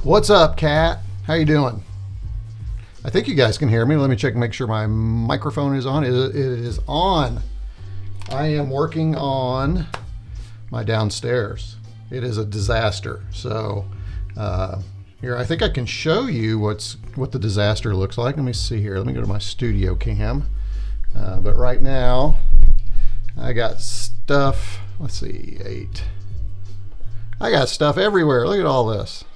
What's up, Cat? How you doing? I think you guys can hear me. Let me check and make sure my microphone is on. It is on. I am working on my downstairs. It is a disaster. So here, I think I can show you what the disaster looks like. Let me see here. Let me go to my studio cam. But right now, I got stuff. Let's see, 8. I got stuff everywhere. Look at all this.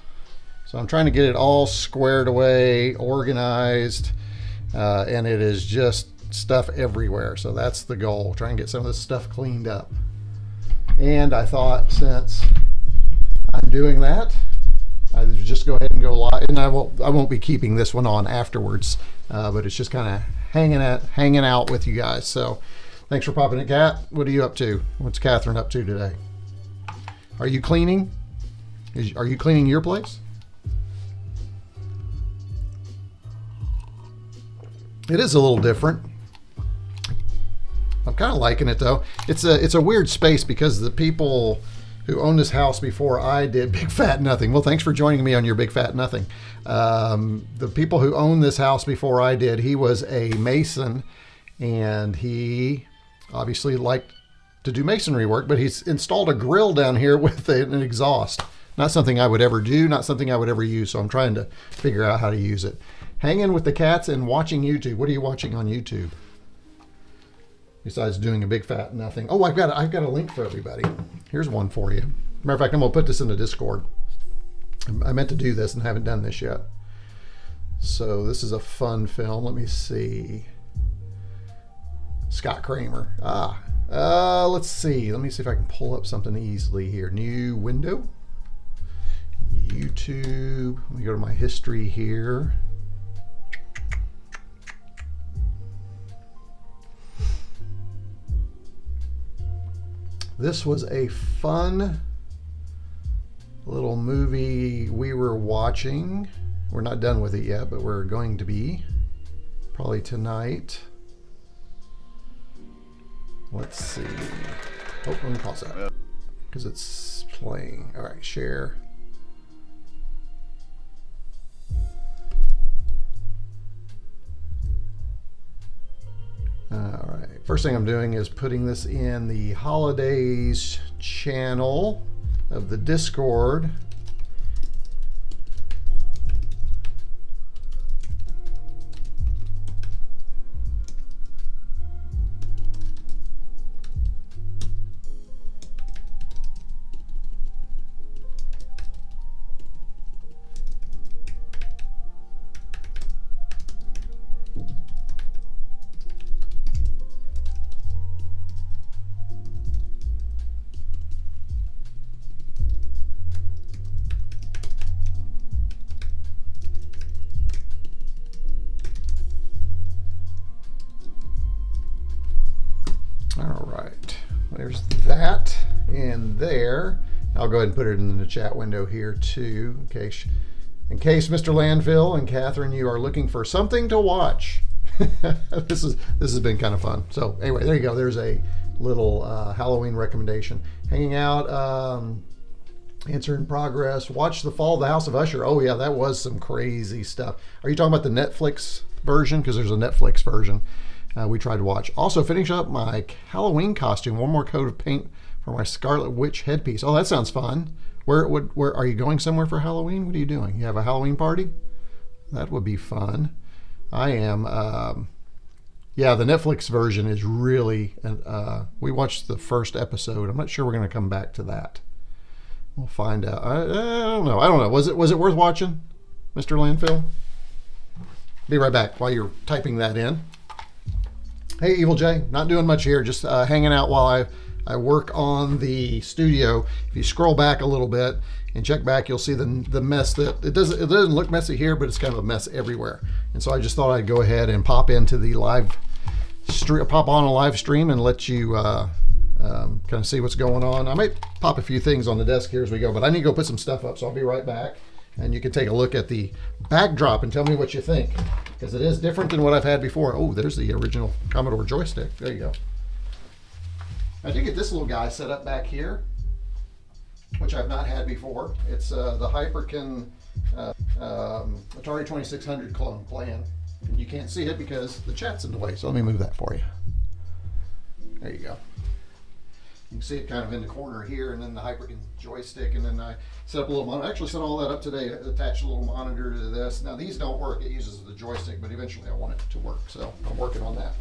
So I'm trying to get it all squared away, organized, and it is just stuff everywhere. So that's the goal, try and get some of this stuff cleaned up. And I thought, since I'm doing that, I just go ahead and go live. And I won't be keeping this one on afterwards, but it's just kind of hanging out with you guys. So thanks for popping in, Kat. What are you up to? What's Catherine up to today? Are you cleaning? Are you cleaning your place? It is a little different. I'm kind of liking it though. It's a weird space because the people who owned this house before I did, Big Fat Nothing. Well, thanks for joining me on your Big Fat Nothing. The people who owned this house before I did, he was a mason, and he obviously liked to do masonry work, but he's installed a grill down here with an exhaust. Not something I would ever do, not something I would ever use. So I'm trying to figure out how to use it. Hanging with the cats and watching YouTube. What are you watching on YouTube? Besides doing a Big Fat Nothing. Oh, I've got a link for everybody. Here's one for you. Matter of fact, I'm gonna put this in the Discord. I meant to do this and haven't done this yet. So this is a fun film. Let me see. Scott Kramer. Let's see. Let me see if I can pull up something easily here. New window. YouTube. Let me go to my history here. This was a fun little movie we were watching. We're not done with it yet, but we're going to be probably tonight. Let's see. Oh, let me pause that because it's playing. All right, share. All right, first thing I'm doing is putting this in the holidays channel of the Discord. There's that in there. I'll go ahead and put it in the chat window here too, in case Mr. Landfill and Catherine, you are looking for something to watch. This has been kind of fun. So anyway, there you go. There's a little Halloween recommendation. Hanging out, answer in progress. Watch The Fall of the House of Usher. Oh yeah, that was some crazy stuff. Are you talking about the Netflix version? Because there's a Netflix version. We tried to watch. Also, finish up my Halloween costume. One more coat of paint for my Scarlet Witch headpiece. Oh, that sounds fun. Where are you going somewhere for Halloween? What are you doing? You have a Halloween party? That would be fun. I am. Yeah, the Netflix version is really. We watched the first episode. I'm not sure we're going to come back to that. We'll find out. I don't know. Was it worth watching, Mr. Landfill? Be right back while you're typing that in. Hey, Evil J, not doing much here, just hanging out while I work on the studio. If you scroll back a little bit and check back, you'll see the mess that it doesn't look messy here, but it's kind of a mess everywhere. And so I just thought I'd go ahead and pop into the pop on a live stream and let you kind of see what's going on. I might pop a few things on the desk here as we go, but I need to go put some stuff up, so I'll be right back. And you can take a look at the backdrop and tell me what you think, because it is different than what I've had before. Oh, there's the original Commodore joystick. There you go. I did get this little guy set up back here, which I've not had before. It's the Hyperkin Atari 2600 clone playing. And you can't see it because the chat's in the way, so let me move that for you. There you go. You can see it kind of in the corner here, and then the Hyperkin joystick, and then I set up a little monitor. I actually set all that up today, attached a little monitor to this. Now these don't work, it uses the joystick, but eventually I want it to work, so I'm working on that.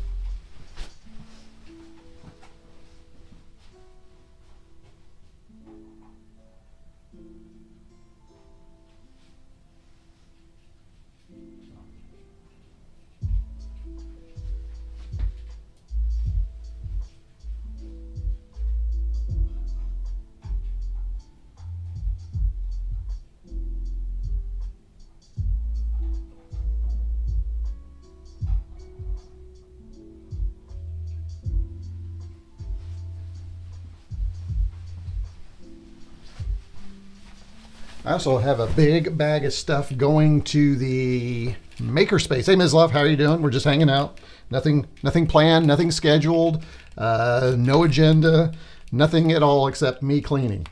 I also have a big bag of stuff going to the Makerspace. Hey, Mislav, how are you doing? We're just hanging out. Nothing planned, nothing scheduled, no agenda, nothing at all except me cleaning.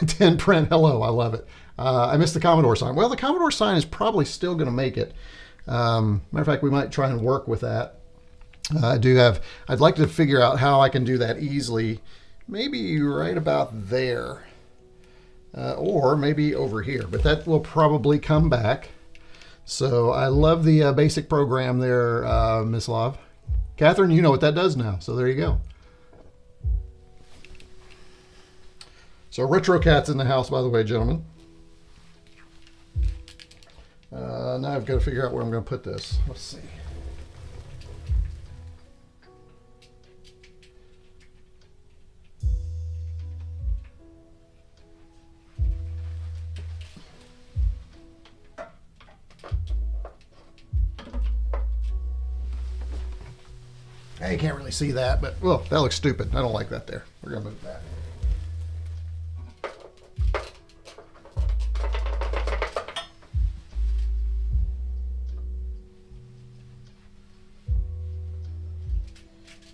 10 print, hello, I love it. I missed the Commodore sign. Well, the Commodore sign is probably still going to make it. Matter of fact, we might try and work with that. I'd like to figure out how I can do that easily. Maybe right about there. Or maybe over here, but that will probably come back. So I love the basic program there, Mislav. Catherine, you know what that does now, so there you go. So retroKat's in the house, by the way, gentlemen. Now I've got to figure out where I'm going to put this. Let's see. You can't really see that, but well, that looks stupid. I don't like that there. We're gonna move that.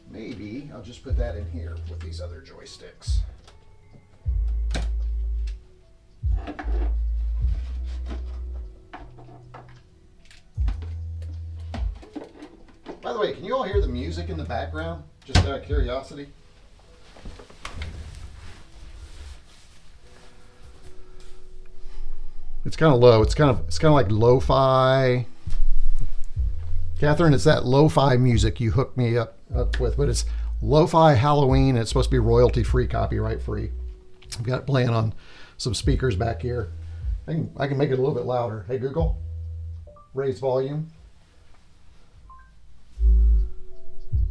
Maybe I'll just put that in here with these other joysticks. By the way, can you all hear the music in the background? Just out of curiosity. It's kind of low. It's kind of like lo-fi. Catherine, it's that lo-fi music you hooked me up with, but it's lo-fi Halloween. And it's supposed to be royalty-free, copyright-free. I've got it playing on some speakers back here. I can make it a little bit louder. Hey Google, raise volume.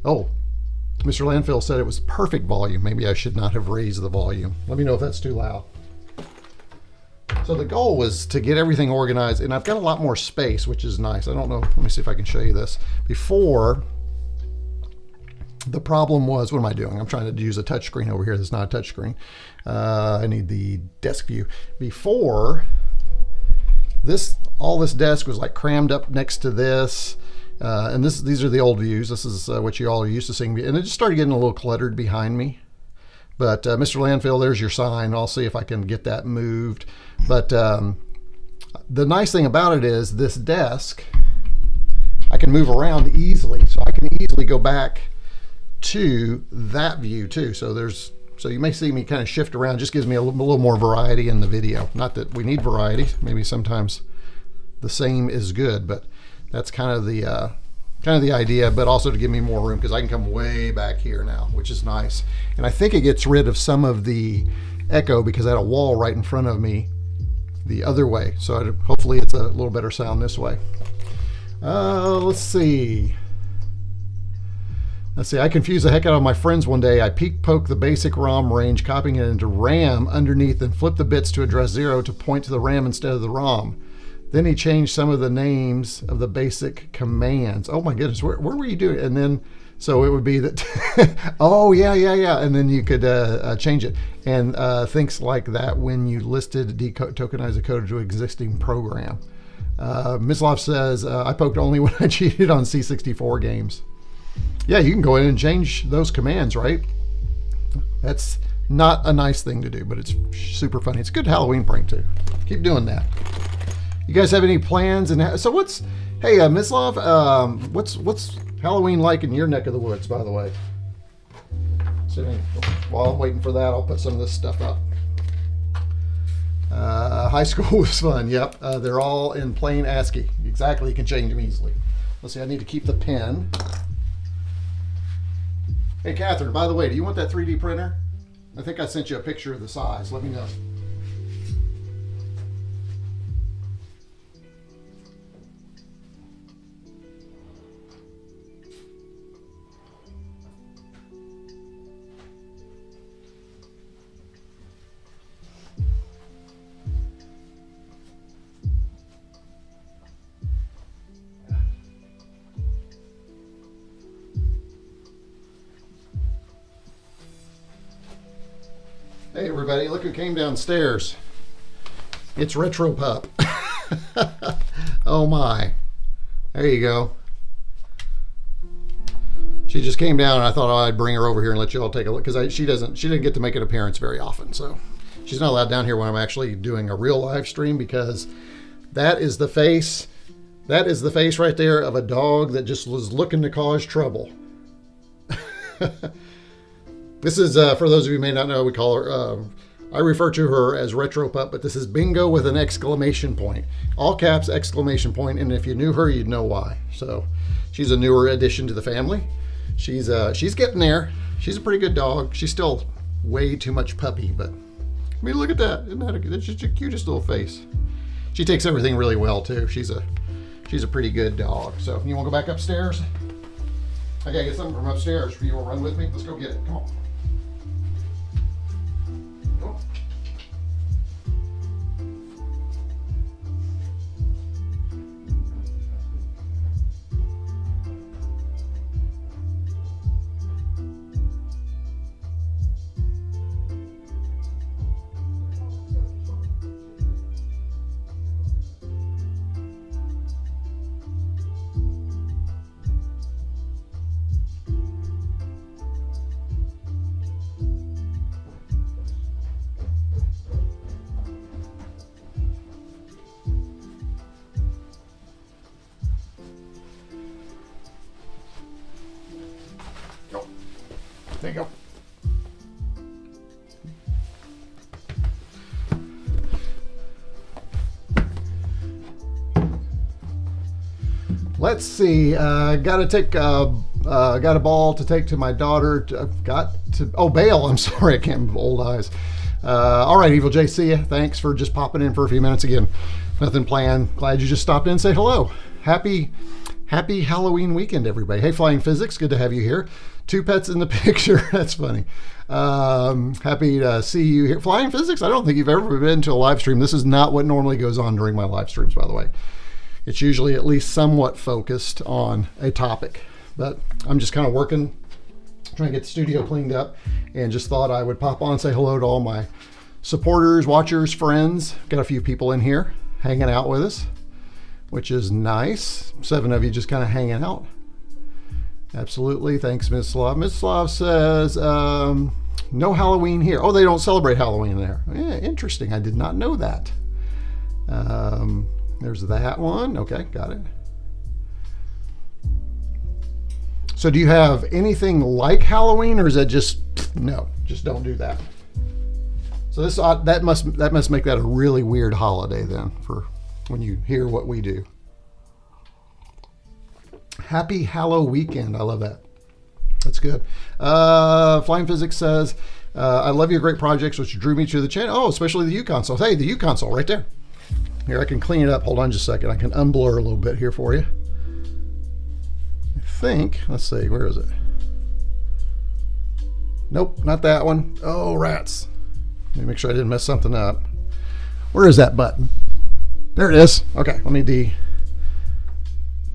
Oh, Mr. Landfill said it was perfect volume. Maybe I should not have raised the volume. Let me know if that's too loud. So the goal was to get everything organized, and I've got a lot more space, which is nice. I don't know, let me see if I can show you this. Before, the problem was, what am I doing? I'm trying to use a touchscreen over here that's not a touchscreen. I need the desk view. Before, all this desk was like crammed up next to this. And these are the old views. This is what you all are used to seeing. And it just started getting a little cluttered behind me. But Mr. Landfill, there's your sign. I'll see if I can get that moved. But the nice thing about it is this desk, I can move around easily. So I can easily go back to that view too. So you may see me kind of shift around. Just gives me a little more variety in the video. Not that we need variety. Maybe sometimes the same is good, but that's kind of the idea, but also to give me more room because I can come way back here now, which is nice. And I think it gets rid of some of the echo because I had a wall right in front of me the other way. So hopefully it's a little better sound this way. Let's see. I confused the heck out of my friends one day. I peek poke the basic ROM range, copying it into RAM underneath and flip the bits to address 0 to point to the RAM instead of the ROM. Then he changed some of the names of the basic commands. Oh my goodness, where were you doing? And then, so it would be that, oh yeah. And then you could change it. And things like that when you listed tokenize a code to existing program. Mislav says, I poked only when I cheated on C64 games. Yeah, you can go in and change those commands, right? That's not a nice thing to do, but it's super funny. It's a good Halloween prank too. Keep doing that. You guys have any plans? And so what's, hey, Mislav, what's Halloween like in your neck of the woods, by the way? So while I'm waiting for that, I'll put some of this stuff up. High school was fun. Yep. They're all in plain ASCII. Exactly. You can change them easily. Let's see. I need to keep the pen. Hey, Catherine, by the way, do you want that 3D printer? I think I sent you a picture of the size. Let me know. Hey everybody, look who came downstairs. It's retroPup. Oh my. There you go. She just came down and I thought I'd bring her over here and let you all take a look, because she didn't get to make an appearance very often, so she's not allowed down here when I'm actually doing a real live stream, because that is the face right there of a dog that just was looking to cause trouble. This is, for those of you who may not know, we call her, I refer to her as retroPup, but this is Bingo with an exclamation point. All caps, exclamation point, and if you knew her, you'd know why. So she's a newer addition to the family. She's getting there. She's a pretty good dog. She's still way too much puppy, but I mean, look at that. Isn't that that's just the cutest little face. She takes everything really well too. She's a pretty good dog. So you want to go back upstairs? I gotta get something from upstairs. You want to run with me? Let's go get it. Come on. There you go. Let's see. Got a ball to take to my daughter. Oh, bail. I'm sorry. I can't. Old eyes. All right, Evil J. See ya. Thanks for just popping in for a few minutes again. Nothing planned. Glad you just stopped in and say hello. Happy Halloween weekend, everybody. Hey, Flying Physics. Good to have you here. 2 pets in the picture. That's funny. Happy to see you here. Flying Physics, I don't think you've ever been to a live stream. This is not what normally goes on during my live streams, by the way. It's usually at least somewhat focused on a topic. But I'm just kind of working, trying to get the studio cleaned up, and just thought I would pop on and say hello to all my supporters, watchers, friends. Got a few people in here hanging out with us, which is nice. 7 of you just kind of hanging out. Absolutely. Thanks, Mislav. Mislav says, no Halloween here. Oh, they don't celebrate Halloween there. Yeah, interesting. I did not know that. There's that one. Okay, got it. So do you have anything like Halloween, or is that just, no, just don't do that? So this that must make that a really weird holiday then, for when you hear what we do. Happy Hallow weekend. I love that. That's good. Flying Physics says, I love your great projects, which drew me to the channel. Oh, especially the U console. Hey, the U console right there. Here, I can clean it up. Hold on just a second. I can unblur a little bit here for you. I think, let's see, where is it? Nope, not that one. Oh, rats. Let me make sure I didn't mess something up. Where is that button? There it is. Okay, let me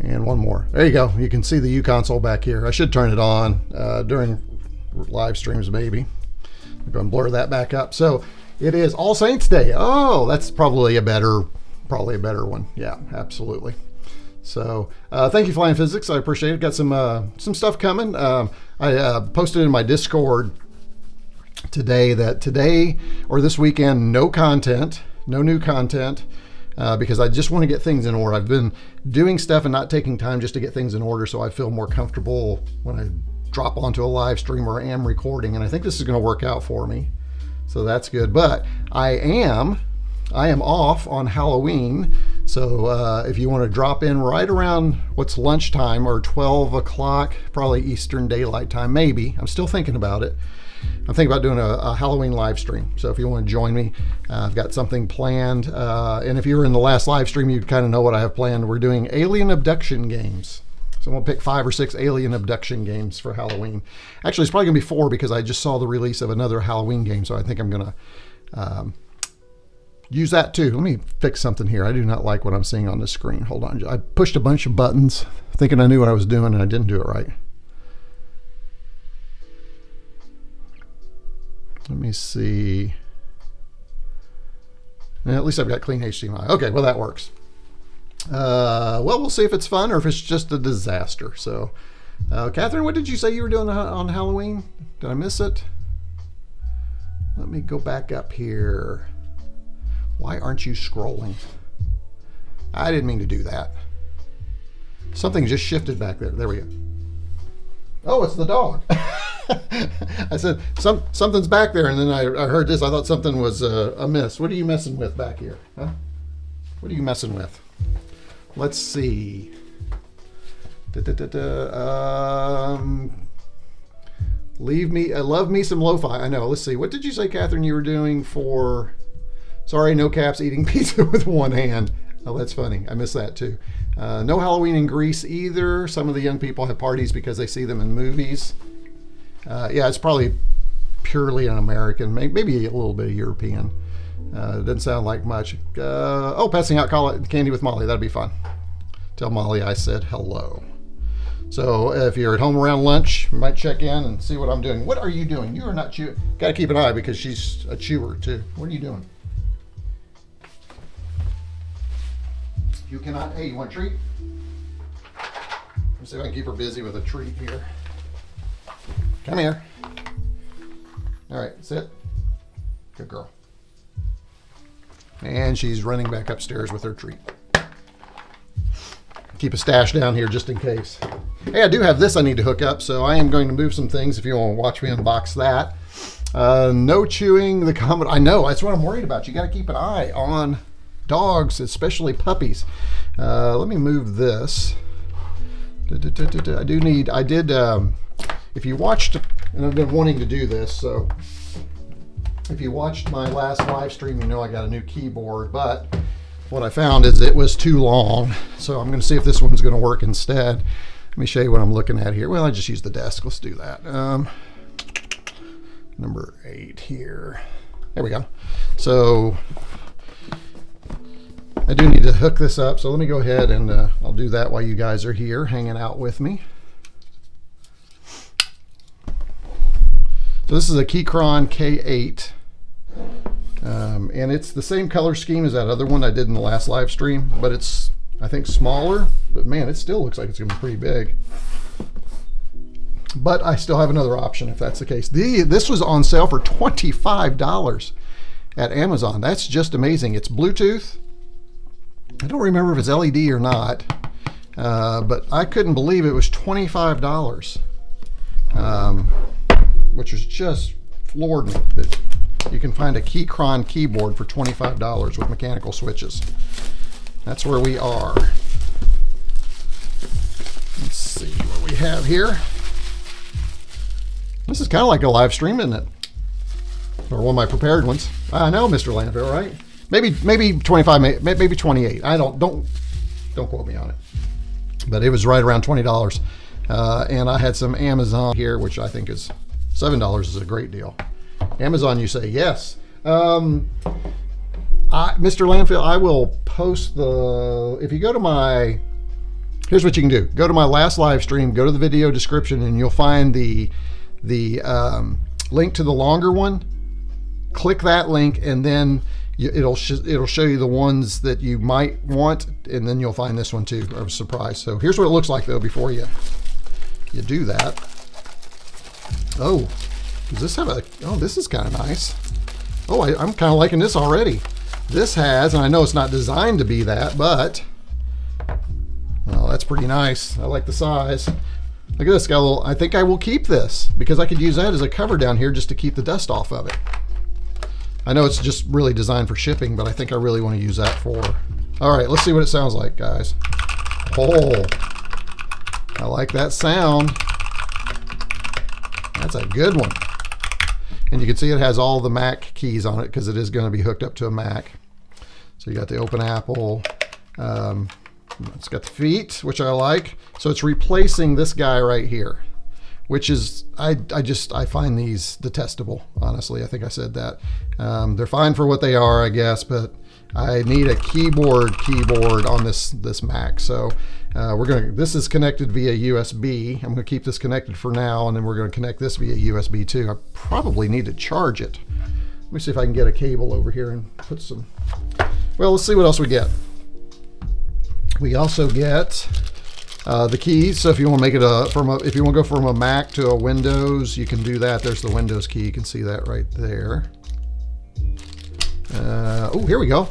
and one more. There you go. You can see the U console back here. I should turn it on during live streams, maybe. I'm going to blur that back up. So it is All Saints Day. Oh, that's probably a better one. Yeah, absolutely. So thank you, Flying Physics. I appreciate it. Got some stuff coming. I posted in my Discord today that today or this weekend, no content, no new content. because I just want to get things in order. I've been doing stuff and not taking time just to get things in order, so I feel more comfortable when I drop onto a live stream or am recording, and I think this is going to work out for me. So that's good. But I am off on Halloween. So if you want to drop in right around what's lunchtime or 12 o'clock, probably Eastern Daylight Time, maybe. I'm still thinking about it. I'm thinking about doing a Halloween live stream. So if you want to join me, I've got something planned. And if you were in the last live stream, you kind of know what I have planned. We're doing alien abduction games. So I'm going to pick 5 or 6 alien abduction games for Halloween. Actually, it's probably going to be 4 because I just saw the release of another Halloween game. So I think I'm going to use that too. Let me fix something here. I do not like what I'm seeing on the screen. Hold on. I pushed a bunch of buttons thinking I knew what I was doing, and I didn't do it right. Let me see. At least I've got clean HDMI. Okay, well that works. Well, we'll see if it's fun or if it's just a disaster. So, Catherine, what did you say you were doing on Halloween? Did I miss it? Let me go back up here. Why aren't you scrolling? I didn't mean to do that. Something just shifted back there. There we go. Oh, it's the dog. I said, something's back there, and then I heard this. I thought something was amiss. What are you messing with back here? Huh? What are you messing with? Let's see. Leave me. Love me some lo-fi. I know. Let's see. What did you say, Catherine, you were doing for... Sorry, no caps, eating pizza with one hand. Oh, that's funny. I missed that too. No Halloween in Greece either. Some of the young people have parties because they see them in movies. Yeah, it's probably purely an American, maybe a little bit of European. It doesn't sound like much. Oh, passing out candy with Molly. That'd be fun. Tell Molly I said hello. So if you're at home around lunch, you might check in and see what I'm doing. What are you doing? You are not chewing. Got to keep an eye because she's a chewer too. What are you doing? You cannot. Hey, you want a treat? Let's see if I can keep her busy with a treat here. Come here. All right, sit. Good girl. And she's running back upstairs with her treat. Keep a stash down here just in case. Hey, I do have this I need to hook up, so I am going to move some things if you want to watch me unbox that. No chewing the Commodore. I know, that's what I'm worried about. You got to keep an eye on dogs, especially puppies. Let me move this. If you watched, and I've been wanting to do this, so if you watched my last live stream, you know I got a new keyboard, but what I found is it was too long, so I'm going to see if this one's going to work instead. Let me show you what I'm looking at here. Well, I just used the desk. Let's do that. Number 8 here. There we go. So I do need to hook this up, so let me go ahead and I'll do that while you guys are here hanging out with me. So this is a Keychron K8, and it's the same color scheme as that other one I did in the last live stream, but it's, I think, smaller, but man, it still looks like it's gonna be pretty big. But I still have another option if that's the case. This was on sale for $25 at Amazon. That's just amazing. It's Bluetooth. I don't remember if it's LED or not, but I couldn't believe it was $25, which was just floored me that you can find a Keychron keyboard for $25 with mechanical switches. That's where we are. Let's see what we have here. This is kind of like a live stream, isn't it? Or one of my prepared ones. I know, Mr. Landville, right? Maybe 25, maybe 28. I don't quote me on it. But it was right around $20. And I had some Amazon here, which I think is $7 is a great deal. Amazon, you say yes. Mr. Landfill, I will post if you go to my, here's what you can do. Go to my last live stream, go to the video description, and you'll find the link to the longer one. Click that link, and then it'll show you the ones that you might want, and then you'll find this one too. I was surprised. So here's what it looks like though before you do that. Oh, does this have oh, this is kind of nice. Oh, I'm kind of liking this already. This has, and I know it's not designed to be that, but well, that's pretty nice. I like the size. Look at this, got a little, I think I will keep this because I could use that as a cover down here just to keep the dust off of it. I know it's just really designed for shipping, but I think I really want to use that for. All right, let's see what it sounds like, guys. Oh, I like that sound. That's a good one. And you can see it has all the Mac keys on it because it is going to be hooked up to a Mac. So you got the Open Apple. It's got the feet, which I like. So it's replacing this guy right here, which is, I find these detestable, honestly. I think I said that. They're fine for what they are, I guess, but I need a keyboard on this Mac. So this is connected via USB. I'm gonna keep this connected for now, and then we're gonna connect this via USB too. I probably need to charge it. Let me see if I can get a cable over here and put some, well, let's see what else we get. We also get the keys. So if you want to make it if you want to go from a Mac to a Windows, you can do that. There's the Windows key. You can see that right there. Oh, here we go.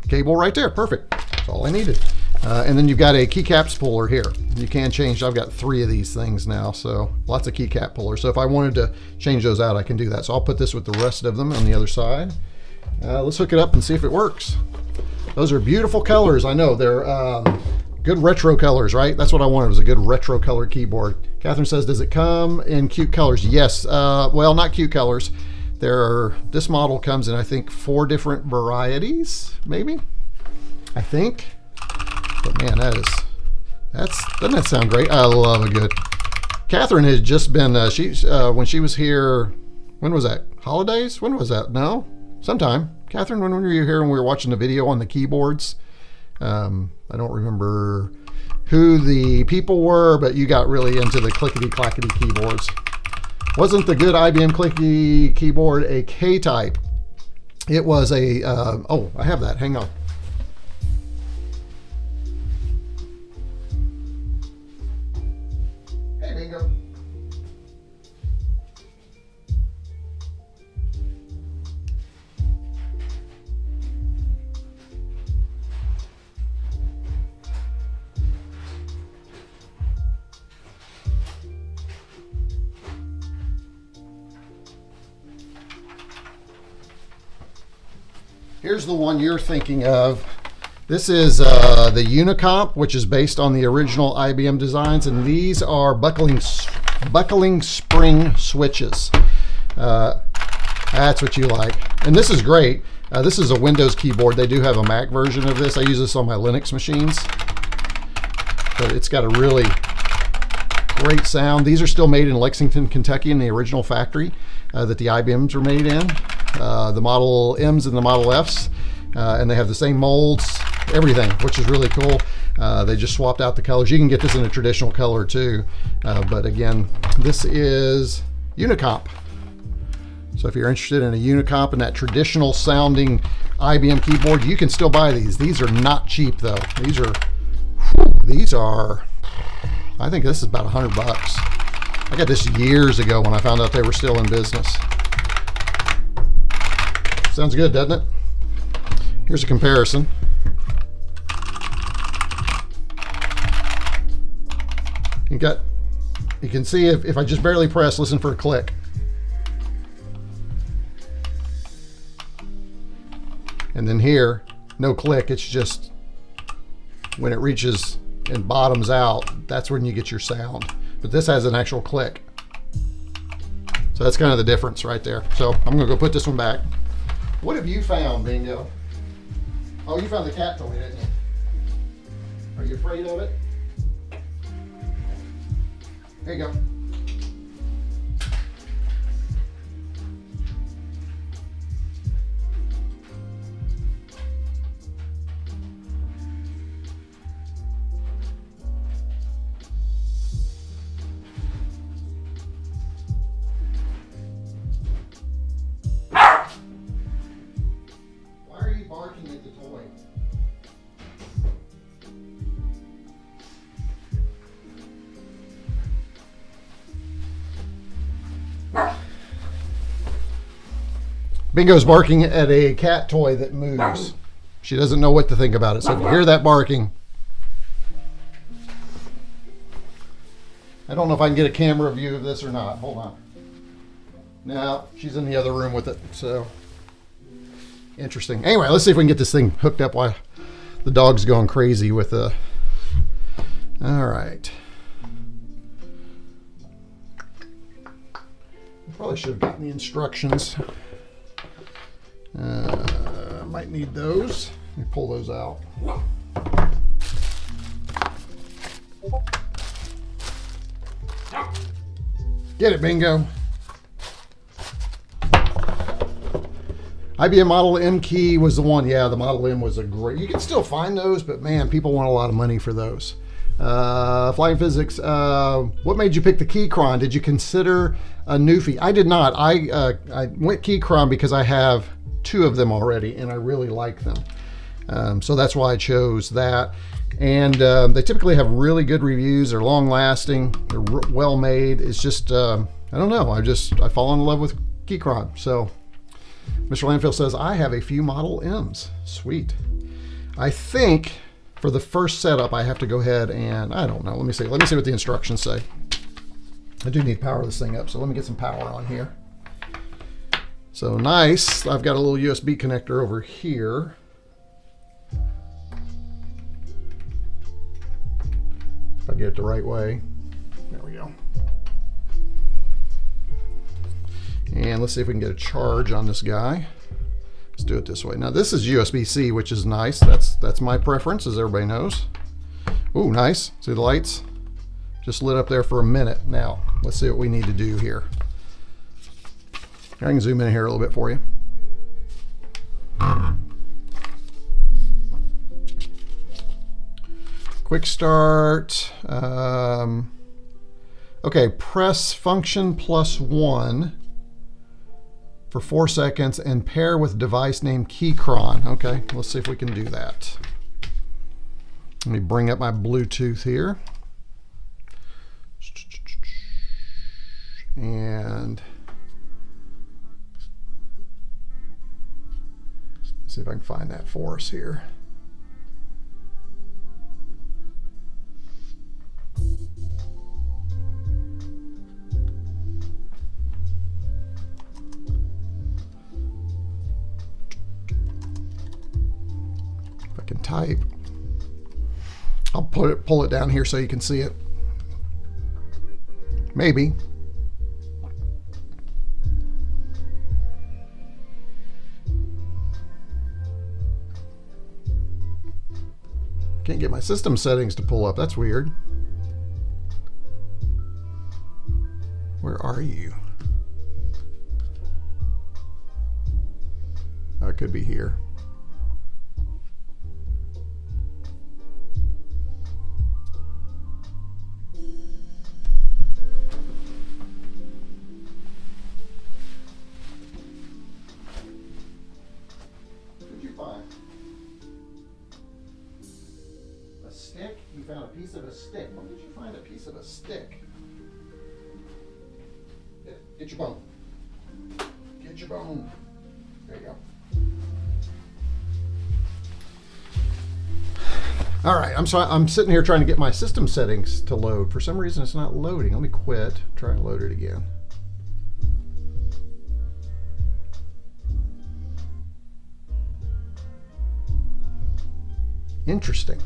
Cable right there. Perfect. That's all I needed. And then you've got a keycaps puller here. You can change. I've got 3 of these things now, so lots of keycap pullers. So if I wanted to change those out, I can do that. So I'll put this with the rest of them on the other side. Let's hook it up and see if it works. Those are beautiful colors. I know they're good retro colors, right? That's what I wanted, was a good retro color keyboard. Catherine says, does it come in cute colors? Yes. Well, not cute colors. This model comes in, I think, 4 different varieties, maybe. I think. But man, doesn't that sound great? I love a good. Catherine has just been, when she was here, when was that? Holidays? When was that? No, sometime. Catherine, when were you here when we were watching the video on the keyboards? I don't remember who the people were, but you got really into the clickety-clackety keyboards. Wasn't the good IBM clickety keyboard a K-type? It was a, oh, I have that, hang on. Hey, Bingo. Here's the one you're thinking of. This is the Unicomp, which is based on the original IBM designs, and these are buckling spring switches. That's what you like. And this is great. This is a Windows keyboard. They do have a Mac version of this. I use this on my Linux machines. But it's got a really great sound. These are still made in Lexington, Kentucky in the original factory that the IBMs were made in. The Model M's and the Model F's, and they have the same molds, everything, which is really cool. They just swapped out the colors. You can get this in a traditional color too, but again, this is Unicomp. So if you're interested in a Unicomp and that traditional sounding IBM keyboard, you can still buy these. These are not cheap though. These are, I think this is about $100. I got this years ago when I found out they were still in business. Sounds good, doesn't it? Here's a comparison. You can see if I just barely press, listen for a click. And then here, no click, it's just when it reaches and bottoms out, that's when you get your sound. But this has an actual click. So that's kind of the difference right there. So I'm gonna go put this one back. What have you found, Bingo? Oh, you found the cat toy, didn't you? Are you afraid of it? Here you go. Bingo's barking at a cat toy that moves. She doesn't know what to think about it. So if you hear that barking, I don't know if I can get a camera view of this or not. Hold on. No, she's in the other room with it. So interesting. Anyway, let's see if we can get this thing hooked up while the dog's going crazy with the. All right. Probably should have gotten the instructions. Might need those. Let me pull those out. Get it, Bingo. IBM Model M key was the one. Yeah, the Model M was a great. You can still find those, but man, people want a lot of money for those. Flying Physics. What made you pick the Keychron? Did you consider a Newfie? I did not. I went Keychron because I have 2 of them already, and I really like them. So that's why I chose that. And they typically have really good reviews. They're long lasting. They're well made. It's just I don't know. I fall in love with Keychron. So Mr. Landfill says I have a few Model M's. Sweet. I think for the first setup I have to go ahead and I don't know. Let me see what the instructions say. I do need to power this thing up, so let me get some power on here. So nice. I've got a little USB connector over here. If I get it the right way. There we go. And let's see if we can get a charge on this guy. Let's do it this way. Now this is USB-C, which is nice. That's my preference, as everybody knows. Ooh, nice. See the lights? Just lit up there for a minute. Now, let's see what we need to do here. I can zoom in here a little bit for you. Quick start. Okay, press function +1 for 4 seconds and pair with device name Keychron. Okay, let's see if we can do that. Let me bring up my Bluetooth here. And see if I can find that for us here. If I can type, I'll pull it down here so you can see it. Maybe. Can't get my system settings to pull up. That's weird. Where are you? Oh, it could be here. What did you find? A stick? You found a piece of a stick. Where did you find a piece of a stick? Get your bone. Get your bone. There you go. All right, I'm sitting here trying to get my system settings to load. For some reason, it's not loading. Let me quit. Try and load it again. Interesting.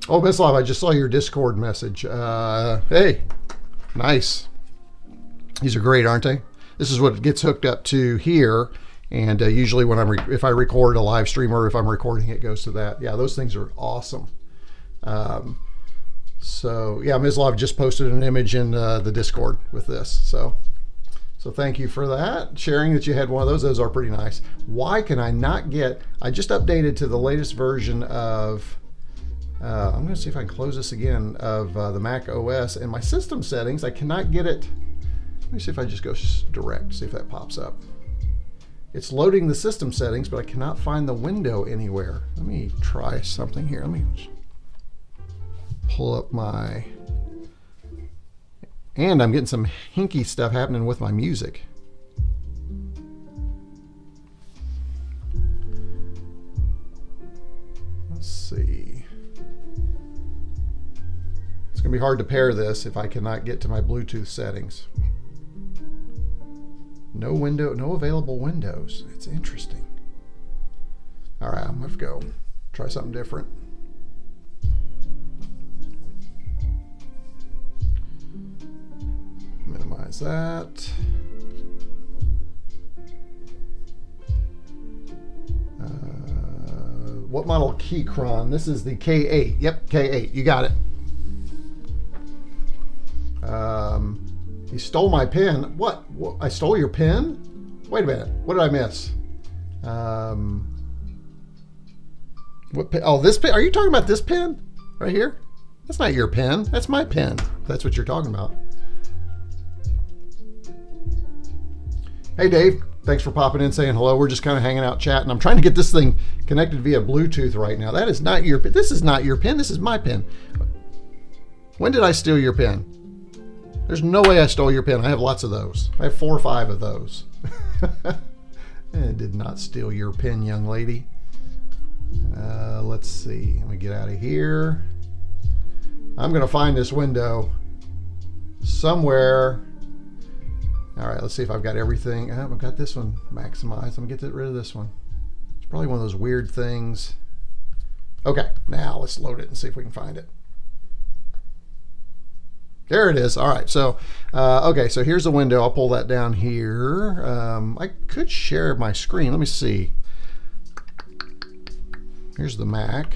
Oh, Mislav, I just saw your Discord message. Hey, nice. These are great, aren't they? This is what it gets hooked up to here, And usually when if I record a live stream or if I'm recording, it goes to that. Yeah, those things are awesome. So yeah, Mislav just posted an image in the Discord with this. So thank you for that, sharing that you had one of those. Those are pretty nice. Why can I not get, I just updated to the latest version of, I'm going to see if I can close this again, of the Mac OS, and my system settings, I cannot get it. Let me see if I just go direct, see if that pops up. It's loading the system settings, but I cannot find the window anywhere. Let me try something here. Let me pull up my, and I'm getting some hinky stuff happening with my music. Let's see. It's going to be hard to pair this if I cannot get to my Bluetooth settings. No window, no available windows. It's interesting. All right, I'm going to go try something different. Minimize that. What model Keychron? This is the K8. Yep, K8. You got it. You stole my pen. What? I stole your pen? Wait a minute. What did I miss? What pen? Oh, this pen. Are you talking about this pen right here? That's not your pen. That's my pen. That's what you're talking about. Hey, Dave. Thanks for popping in, saying hello. We're just kind of hanging out, chatting. I'm trying to get this thing connected via Bluetooth right now. That is not your pen. This is not your pen. This is my pen. When did I steal your pen? There's no way I stole your pen. I have lots of those. I have 4 or 5 of those. I did not steal your pen, young lady. Let's see. Let me get out of here. I'm going to find this window somewhere. All right, let's see if I've got everything. I've got this one maximized. I'm going to get rid of this one. It's probably one of those weird things. Okay, now let's load it and see if we can find it. There it is. All right, so okay, so here's the window. I'll pull that down here. I could share my screen. Let me see. Here's the Mac.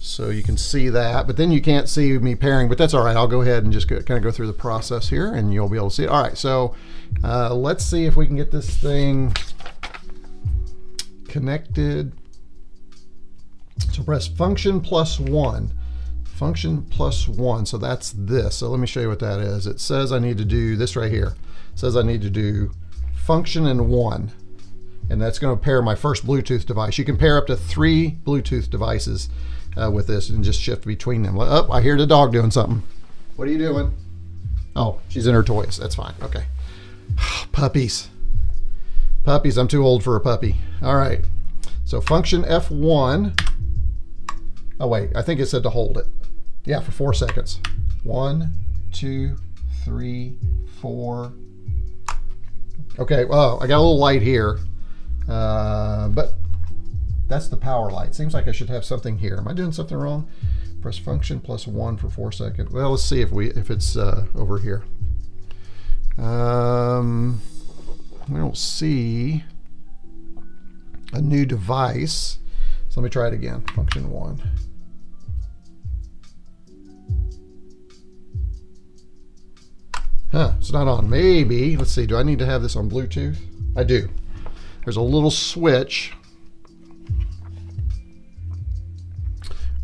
So you can see that, but then you can't see me pairing, but that's all right. I'll go ahead and just kind of go through the process here and you'll be able to see it. All right, so let's see if we can get this thing connected. So press function +1. Function +1, so that's this. So let me show you what that is. It says I need to do this right here. It says I need to do function and 1, and that's going to pair my first Bluetooth device. You can pair up to 3 Bluetooth devices with this and just shift between them. Oh, I hear the dog doing something. What are you doing? Oh, she's in her toys. That's fine. Okay. Puppies. Puppies. I'm too old for a puppy. All right. So function F1. Oh, wait. I think it said to hold it. Yeah, for 4 seconds. 1, 2, 3, 4. Okay. Well, I got a little light here, but that's the power light. Seems like I should have something here. Am I doing something wrong? Press function +1 for 4 seconds. Well, let's see if it's over here. We don't see a new device. So let me try it again. Function 1. Huh, it's not on. Maybe, let's see, do I need to have this on Bluetooth? I do. There's a little switch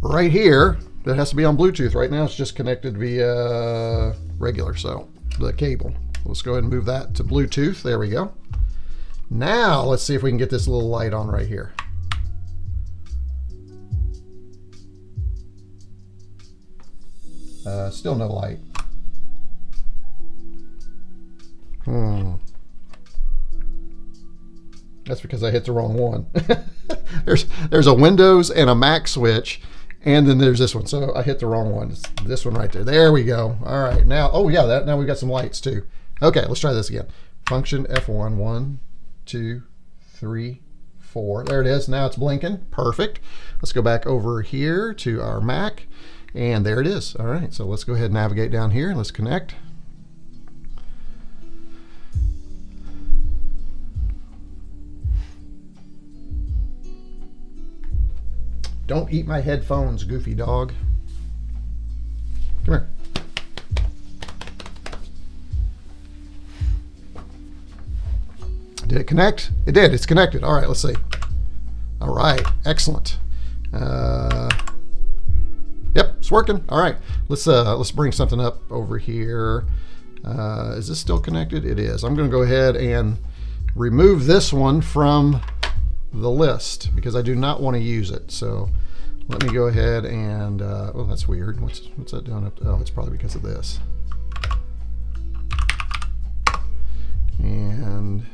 right here that has to be on Bluetooth. Right now it's just connected via regular, so the cable. Let's go ahead and move that to Bluetooth. There we go. Now let's see if we can get this little light on right here. Still no light. That's because I hit the wrong one. There's a Windows and a Mac switch, and then there's this one. So I hit the wrong one. It's this one right there. There we go. All right, now, oh yeah, now we've got some lights too. Okay, let's try this again. Function F1, 1, 2, 3, 4. There it is. Now it's blinking. Perfect. Let's go back over here to our Mac, and there it is. All right, so let's go ahead and navigate down here and let's connect. Don't eat my headphones, goofy dog. Come here. Did it connect? It did. It's connected. All right, let's see. All right, excellent. Yep, it's working. All right, let's bring something up over here. Is this still connected? It is. I'm going to go ahead and remove this one from the list because I do not want to use it. So let me go ahead and oh, that's weird. What's that doing up? Oh, it's probably because of this. And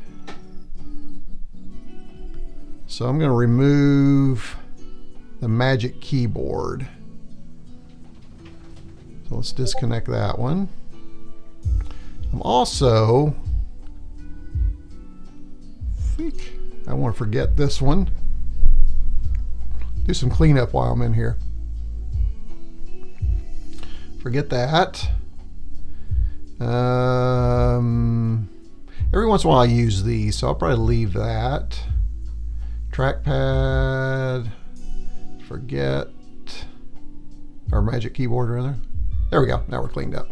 so I'm going to remove the Magic Keyboard. So let's disconnect that one. I'm also, I want to forget this one. Do some cleanup while I'm in here. Forget that. Every once in a while I use these, so I'll probably leave that. Trackpad, forget, or Magic Keyboard rather. There we go, now we're cleaned up.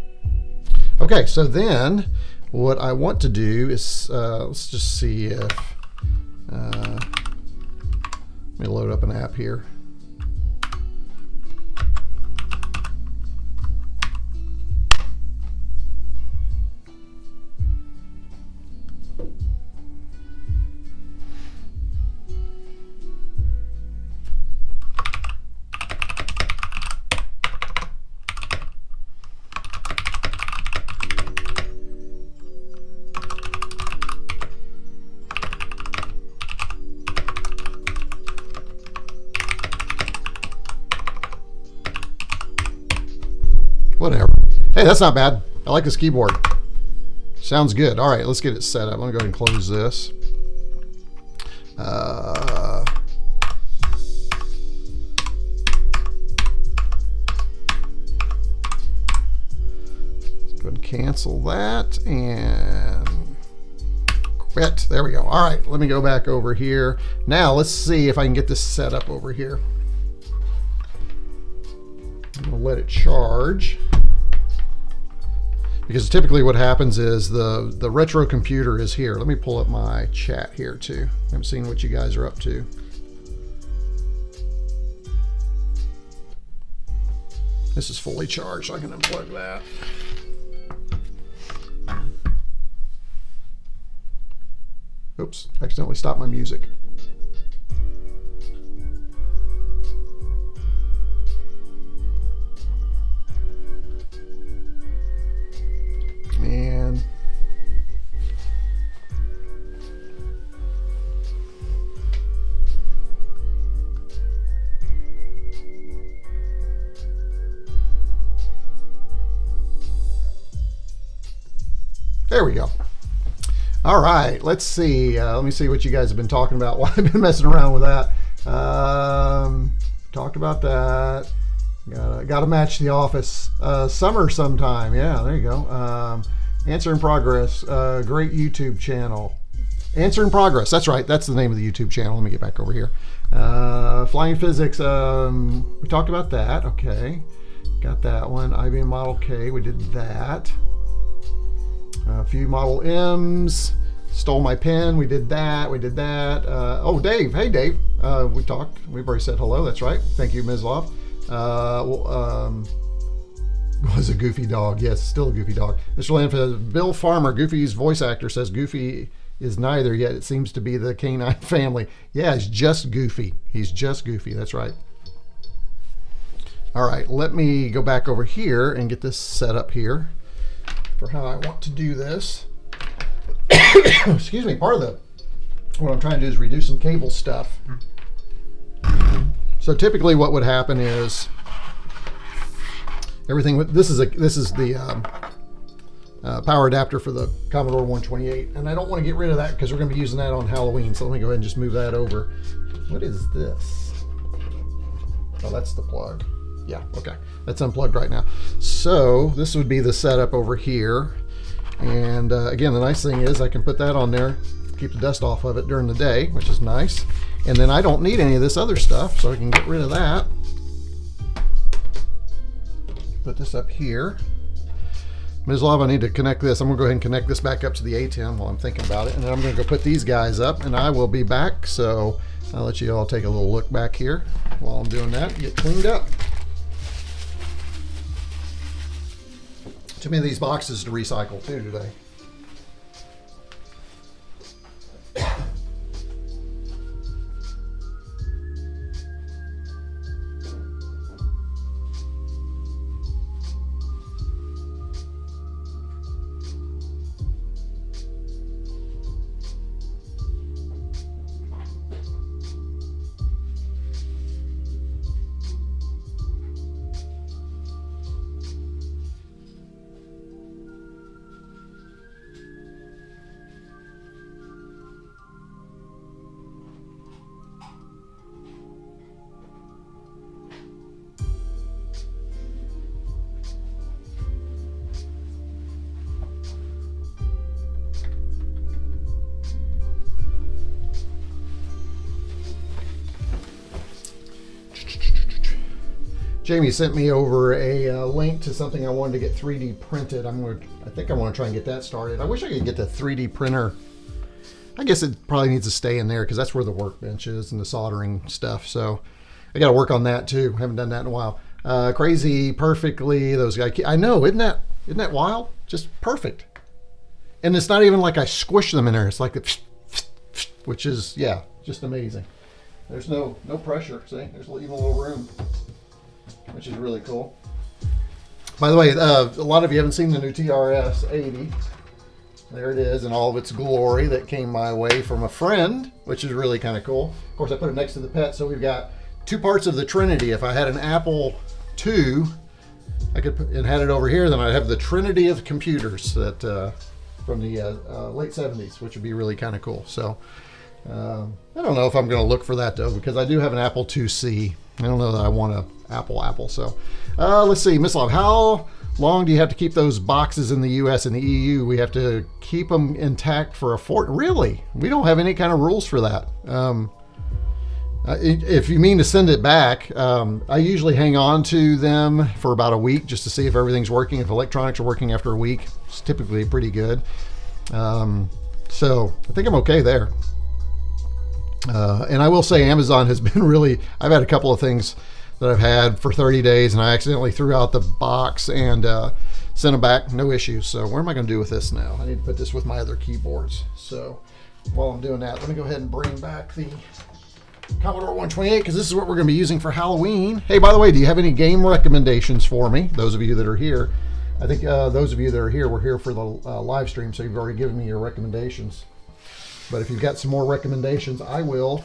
Okay, so then what I want to do is, let's just see if, let me load up an app here. Whatever. Hey, that's not bad. I like this keyboard. Sounds good. All right, let's get it set up. Let me go ahead and close this. Let's go ahead and cancel that and quit. There we go. All right, let me go back over here. Now let's see if I can get this set up over here. I'm going to let it charge. Because typically what happens is the retro computer is here. Let me pull up my chat here too. I haven't seen what you guys are up to. This is fully charged, so I can unplug that. Oops, accidentally stopped my music. And there we go. All right, let's see. Let me see what you guys have been talking about while I've been messing around with that. Talked about that. Got to match The Office. Summer sometime. Yeah, there you go. Answer in Progress. Great YouTube channel. Answer in Progress. That's right. That's the name of the YouTube channel. Let me get back over here. Flying Physics. We talked about that. Okay. Got that one. IBM Model K. We did that. A few Model M's. Stole my pen. We did that. We did that. Oh, Dave. Hey, Dave. We talked. We've already said hello. That's right. Thank you, Mislav. Was a goofy dog. Yes, still a goofy dog. Mr. Land says, Bill Farmer, Goofy's voice actor, says Goofy is neither, yet it seems to be the canine family. Yeah, he's just Goofy. He's just Goofy. That's right. All right, let me go back over here and get this set up here for how I want to do this. Excuse me. Part of what I'm trying to do is reduce some cable stuff. So typically what would happen is everything, this is the power adapter for the Commodore 128, and I don't want to get rid of that because we're going to be using that on Halloween, so let me go ahead and just move that over. What is this? Oh, that's the plug. Yeah, okay. That's unplugged right now. So this would be the setup over here, and again, the nice thing is I can put that on there keep the dust off of it during the day, which is nice. And then I don't need any of this other stuff, so I can get rid of that. Put this up here. Mislav, I need to connect this. I'm gonna go ahead and connect this back up to the ATEM while I'm thinking about it. And then I'm gonna go put these guys up and I will be back. So I'll let you all take a little look back here while I'm doing that, get cleaned up. Too many of these boxes to recycle too today. Jamie sent me over a link to something I wanted to get 3D printed. I think I want to try and get that started. I wish I could get the 3D printer. I guess it probably needs to stay in there because that's where the workbench is and the soldering stuff. So I got to work on that too. Haven't done that in a while. Crazy perfectly. Those guys. I know, isn't that wild? Just perfect. And it's not even like I squish them in there. It's like which is, yeah, just amazing. There's no pressure. See, there's even a little room, which is really cool. By the way, a lot of you haven't seen the new TRS 80. There it is in all of its glory that came my way from a friend, which is really kind of cool. Of course, I put it next to the Pet, so we've got two parts of the Trinity. If I had an Apple II, I could put, and had it over here, then I'd have the Trinity of computers that from the late 70s, which would be really kind of cool. So I don't know if I'm going to look for that though, because I do have an Apple IIc. I don't know that I want a Apple. So let's see, Mislav, how long do you have to keep those boxes in the US and the EU? We have to keep them intact for a fort. Really? We don't have any kind of rules for that. If you mean to send it back, I usually hang on to them for about a week just to see if everything's working. If electronics are working after a week, it's typically pretty good. So I think I'm okay there. And I will say Amazon has been really, I've had a couple of things that I've had for 30 days and I accidentally threw out the box and sent them back, no issues. So what am I going to do with this now? I need to put this with my other keyboards. So while I'm doing that, let me go ahead and bring back the Commodore 128 because this is what we're going to be using for Halloween. Hey, by the way, do you have any game recommendations for me? Those of you that are here. I think those of you that are here were here for the live stream, so you've already given me your recommendations. But if you've got some more recommendations, I will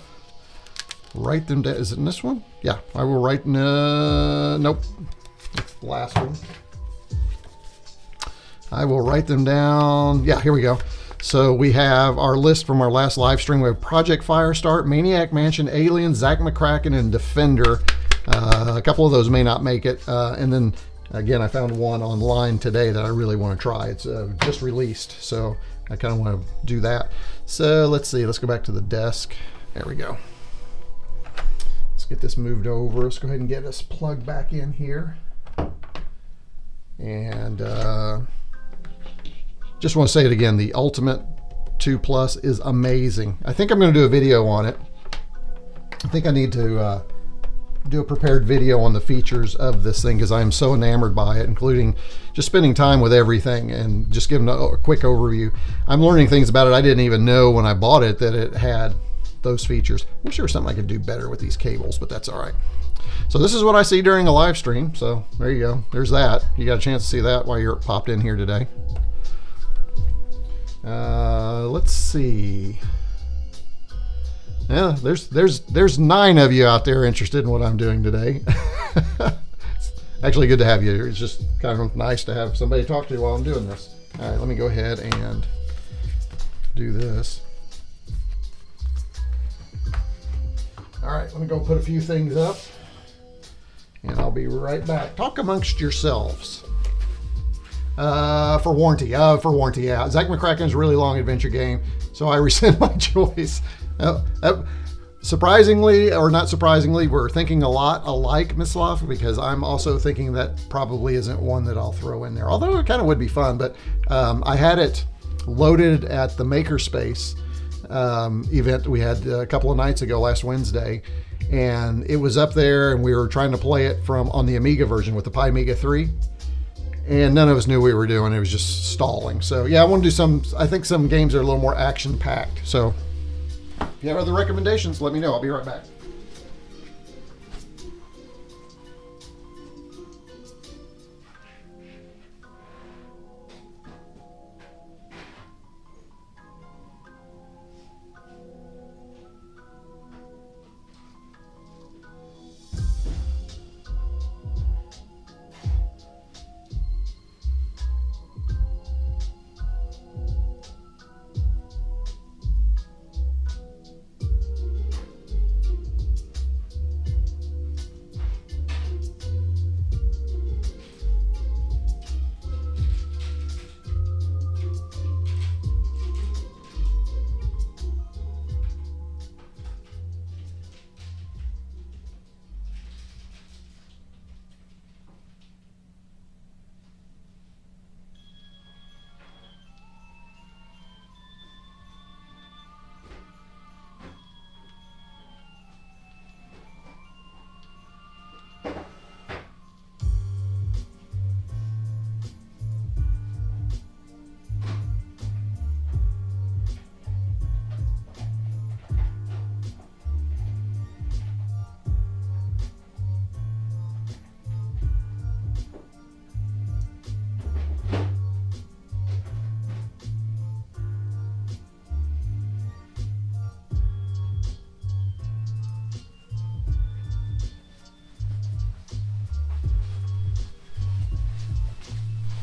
write them down. Is it in this one? Yeah, I will write, nope, it's the last one. I will write them down. Yeah, here we go. So we have our list from our last live stream. We have Project Firestart, Maniac Mansion, Alien, Zack McCracken, and Defender. A couple of those may not make it. And then again, I found one online today that I really want to try. It's just released, so I kind of want to do that. So let's see, let's go back to the desk. There we go. Let's get this moved over. Let's go ahead and get us plugged back in here. And just want to say it again, the Ultimate 2 Plus is amazing. I think I'm going to do a video on it. I think I need to do a prepared video on the features of this thing because I am so enamored by it, including just spending time with everything and just giving a quick overview. I'm learning things about it I didn't even know when I bought it that it had those features. I wish there was something I could do better with these cables, but that's all right. So this is what I see during a live stream. So there you go. There's that. You got a chance to see that while you're popped in here today. Let's see. Yeah, there's 9 of you out there interested in what I'm doing today. It's actually good to have you here. It's just kind of nice to have somebody to talk to while I'm doing this. All right, let me go ahead and do this. All right, let me go put a few things up and I'll be right back. Talk amongst yourselves. For warranty. For warranty, yeah. Zack McCracken's a really long adventure game, so I rescind my choice. Surprisingly, or not surprisingly, we're thinking a lot alike, Mislav, because I'm also thinking that probably isn't one that I'll throw in there. Although it kind of would be fun, but I had it loaded at the Makerspace event we had a couple of nights ago, last Wednesday, and it was up there, and we were trying to play it on the Amiga version with the Pi Amiga 3. And none of us knew what we were doing. It was just stalling. So yeah, I want to do I think some games are a little more action packed. So if you have other recommendations, let me know. I'll be right back.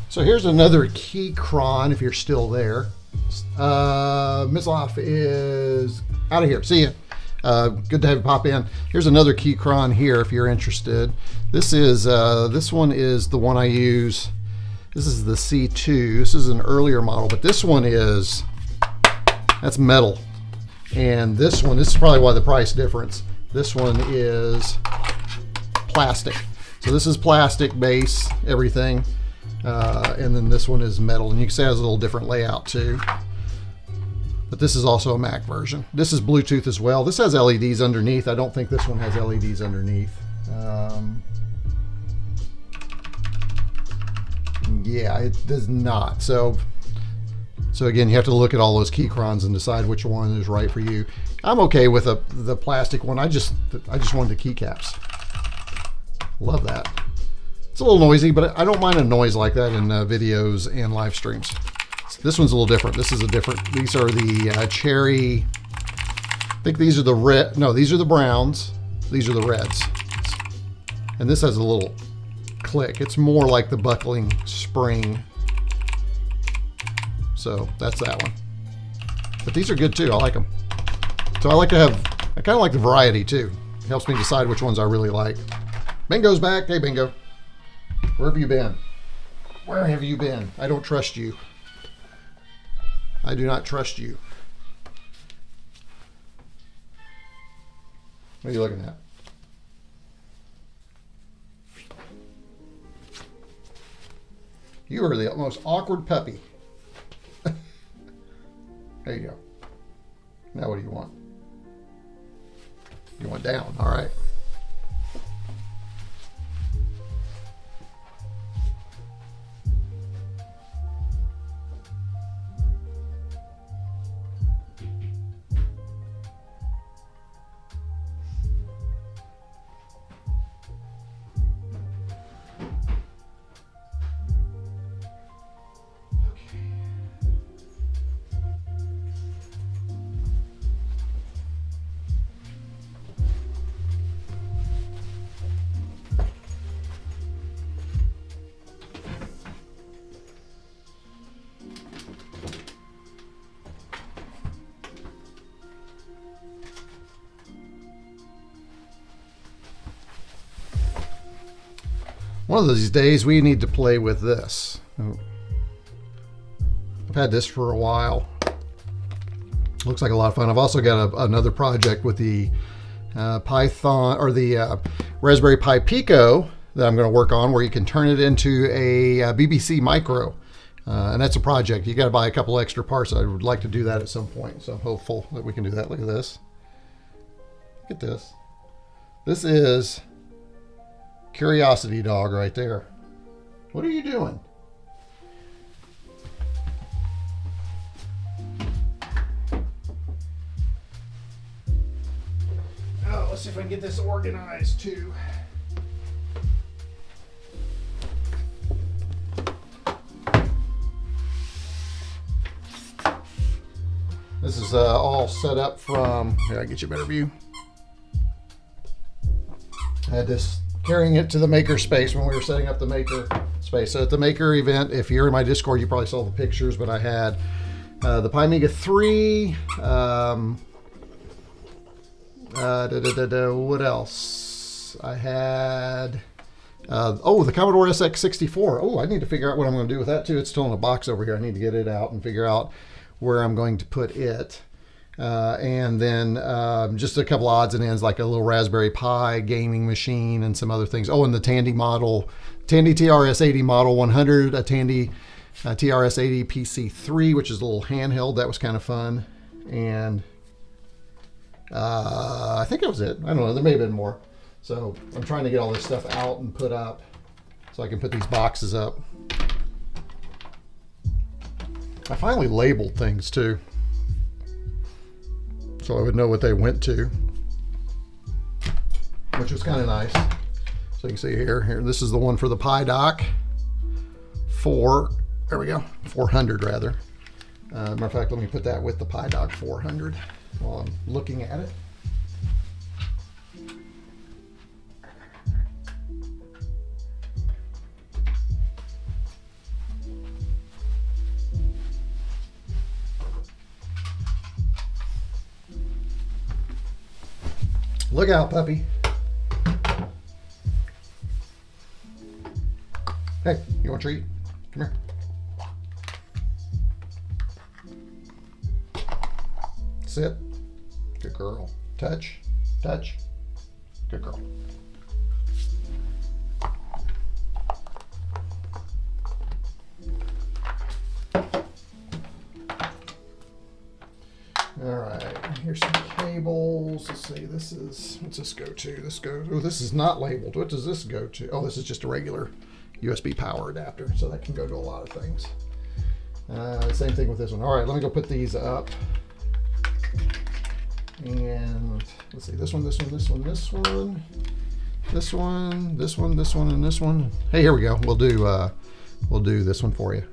So here's another Keychron, if you're still there. Mislav is out of here. See ya. Good to have you pop in. Here's another Keychron here, if you're interested. This one is the one I use. This is the C2. This is an earlier model, but this one that's metal. And this is probably why the price difference. This one is plastic. So this is plastic base, everything. And then this one is metal, and you can see it has a little different layout too. But this is also a Mac version. This is Bluetooth as well. This has LEDs underneath. I don't think this one has LEDs underneath. Yeah, it does not. So again, you have to look at all those Keychrons and decide which one is right for you. I'm okay with the plastic one. I just wanted the keycaps. Love that. It's a little noisy, but I don't mind a noise like that in videos and live streams. This one's a little different. These are the cherry. I think these are the red. No, these are the browns. These are the reds. And this has a little click. It's more like the buckling spring. So that's that one. But these are good too. I like them. So I kind of like the variety too. It helps me decide which ones I really like. Bingo's back. Hey, Bingo. Where have you been? Where have you been? I don't trust you. I do not trust you. What are you looking at? You are the most awkward puppy. There you go. Now what do you want? You want down, all right. One of these days we need to play with this. Had this for a while. Looks like a lot of fun. I've also got another project with the Python or the Raspberry Pi Pico that I'm going to work on, where you can turn it into a BBC Micro. And that's a project. You got to buy a couple extra parts. I would like to do that at some point, so I'm hopeful that we can do that. Look at this. Look at this. This is Curiosity Dog right there. What are you doing? Oh, let's see if I can get this organized too. This is all set up from, here, I'll get you a better view. I had this carrying it to the Makerspace when we were setting up the Makerspace. So at the Maker event, if you're in my Discord, you probably saw the pictures, but I had the Pi Mega 3, what else? I had, the Commodore SX64. Oh, I need to figure out what I'm going to do with that too. It's still in a box over here. I need to get it out and figure out where I'm going to put it. And then just a couple odds and ends, like a little Raspberry Pi gaming machine and some other things. Oh, and the Tandy TRS-80 Model 100, a Tandy TRS-80 PC3, which is a little handheld. That was kind of fun. And I think that was it. I don't know. There may have been more. So I'm trying to get all this stuff out and put up so I can put these boxes up. I finally labeled things too, so I would know what they went to, which was kind of nice. So you can see here, this is the one for the Pi Dock 400 rather. Matter of fact, let me put that with the Pi Dock 400 while I'm looking at it. Look out, puppy. Hey, you want a treat? Come here. Sit. Good girl. Touch. Touch. Good girl. All right, here's some cables. Let's see, what's this go to? Oh, this is not labeled. What does this go to? Oh, this is just a regular USB power adapter, so that can go to a lot of things. Same thing with this one. All right, let me go put these up. And let's see, this one, and this one. Hey, here we go. We'll do this one for you.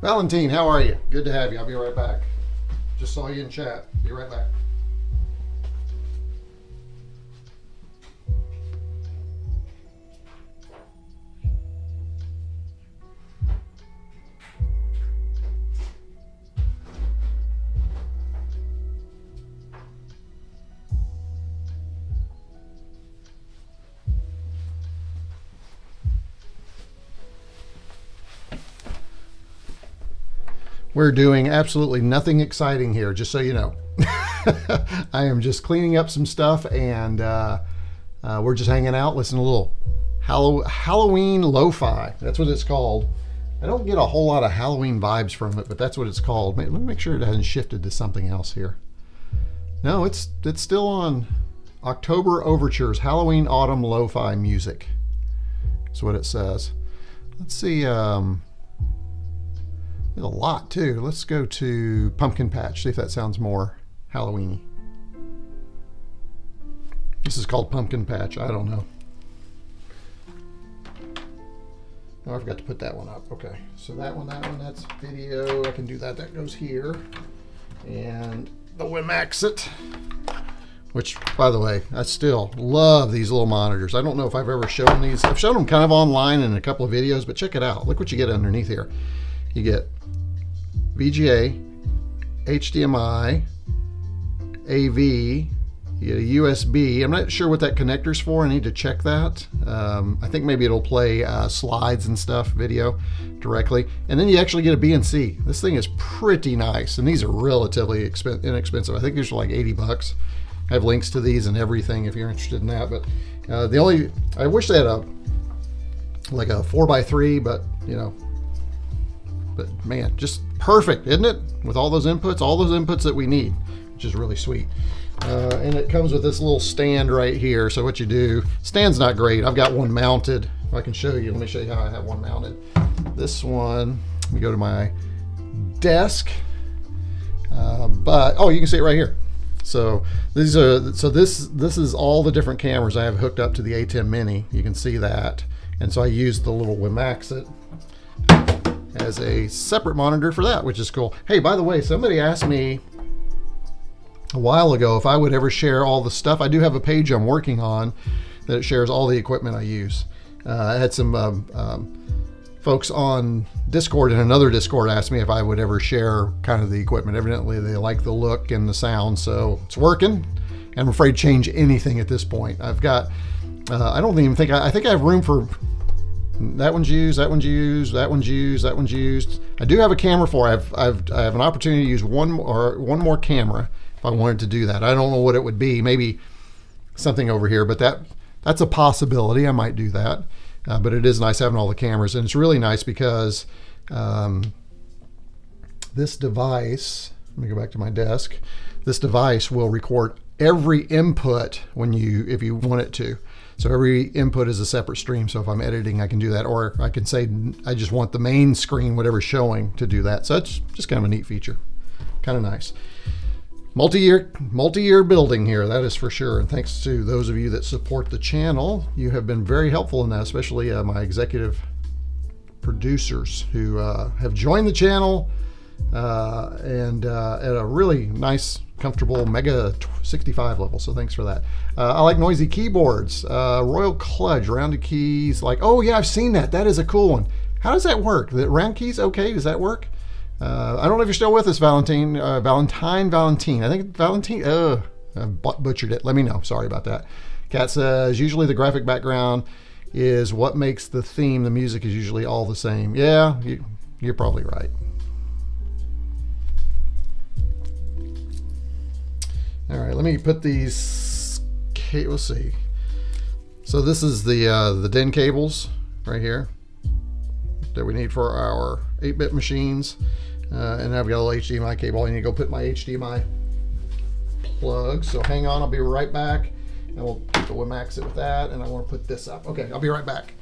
Valentine, how are you? Good to have you. I'll be right back. Just saw you in chat. Be right back. We're doing absolutely nothing exciting here, just so you know. I am just cleaning up some stuff, and we're just hanging out, listening to a little Halloween Lo-Fi. That's what it's called. I don't get a whole lot of Halloween vibes from it, but that's what it's called. Let me make sure it hasn't shifted to something else here. No, it's still on October Overtures, Halloween Autumn Lo-Fi Music. That's what it says. Let's see. There's a lot too. Let's go to Pumpkin Patch, see if that sounds more Halloweeny. This is called Pumpkin Patch. I don't know. Oh, I forgot to put that one up. Okay, so that one, that's video. I can do that. That goes here. And the Wimaxit, which, by the way, I still love these little monitors. I don't know if I've ever shown these. I've shown them kind of online in a couple of videos, but check it out. Look what you get underneath here. You get VGA, HDMI, AV, you get a USB. I'm not sure what that connector's for. I need to check that. I think maybe it'll play slides and stuff, video directly. And then you actually get a BNC. This thing is pretty nice, and these are relatively inexpensive. I think these are like 80 bucks. I have links to these and everything if you're interested in that. But I wish they had like a 4x3, but you know, but man, just perfect, isn't it? With all those inputs that we need, which is really sweet. And it comes with this little stand right here. So what you do, stand's not great. I've got one mounted. If I can show you, let me show you how I have one mounted. This one, let me go to my desk. Oh, you can see it right here. So this is all the different cameras I have hooked up to the A10 Mini. You can see that. And so I use the little Wimaxit as a separate monitor for that, which is cool. Hey, by the way, somebody asked me a while ago if I would ever share all the stuff. I do have a page I'm working on that it shares all the equipment I use. I had some folks on Discord and another Discord asked me if I would ever share kind of the equipment. Evidently they like the look and the sound, so it's working. And I'm afraid to change anything at this point. I've got, I don't even think, I think I have room for that one's used, that one's used, that one's used, that one's used. I do have a camera for it. I have an opportunity to use one more camera if I wanted to do that. I don't know what it would be. Maybe something over here, but that's a possibility. I might do that. But it is nice having all the cameras, and it's really nice because this device, let me go back to my desk. This device will record every input if you want it to. So every input is a separate stream. So if I'm editing, I can do that, or I can say I just want the main screen, whatever's showing, to do that. So that's just kind of a neat feature, kind of nice. Multi-year building here, that is for sure. And thanks to those of you that support the channel. You have been very helpful in that, especially my executive producers who have joined the channel and at a really nice, comfortable Mega 65 level. So thanks for that. I like noisy keyboards. Royal Kludge, rounded keys. Like, oh yeah, I've seen that. That is a cool one. How does that work? The round keys, okay, does that work? I don't know if you're still with us, Valentine. I think Valentine. I butchered it. Let me know. Sorry about that. Kat says, usually the graphic background is what makes the theme. The music is usually all the same. Yeah, you're probably right. All right, let me put these. We'll see. So this is the DIN cables right here that we need for our 8-bit machines. And I've got a little HDMI cable. I need to go put my HDMI plug. So hang on, I'll be right back. And we'll put the Wimaxit with that. And I want to put this up. Okay, I'll be right back.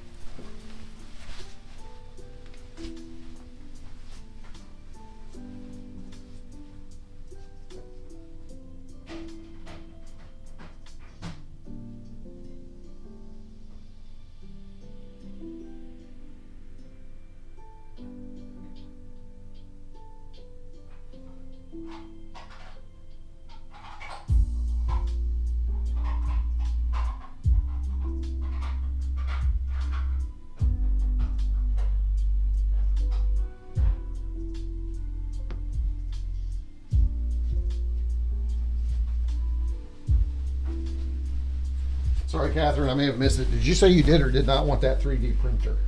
Sorry, Catherine, I may have missed it. Did you say you did or did not want that 3D printer?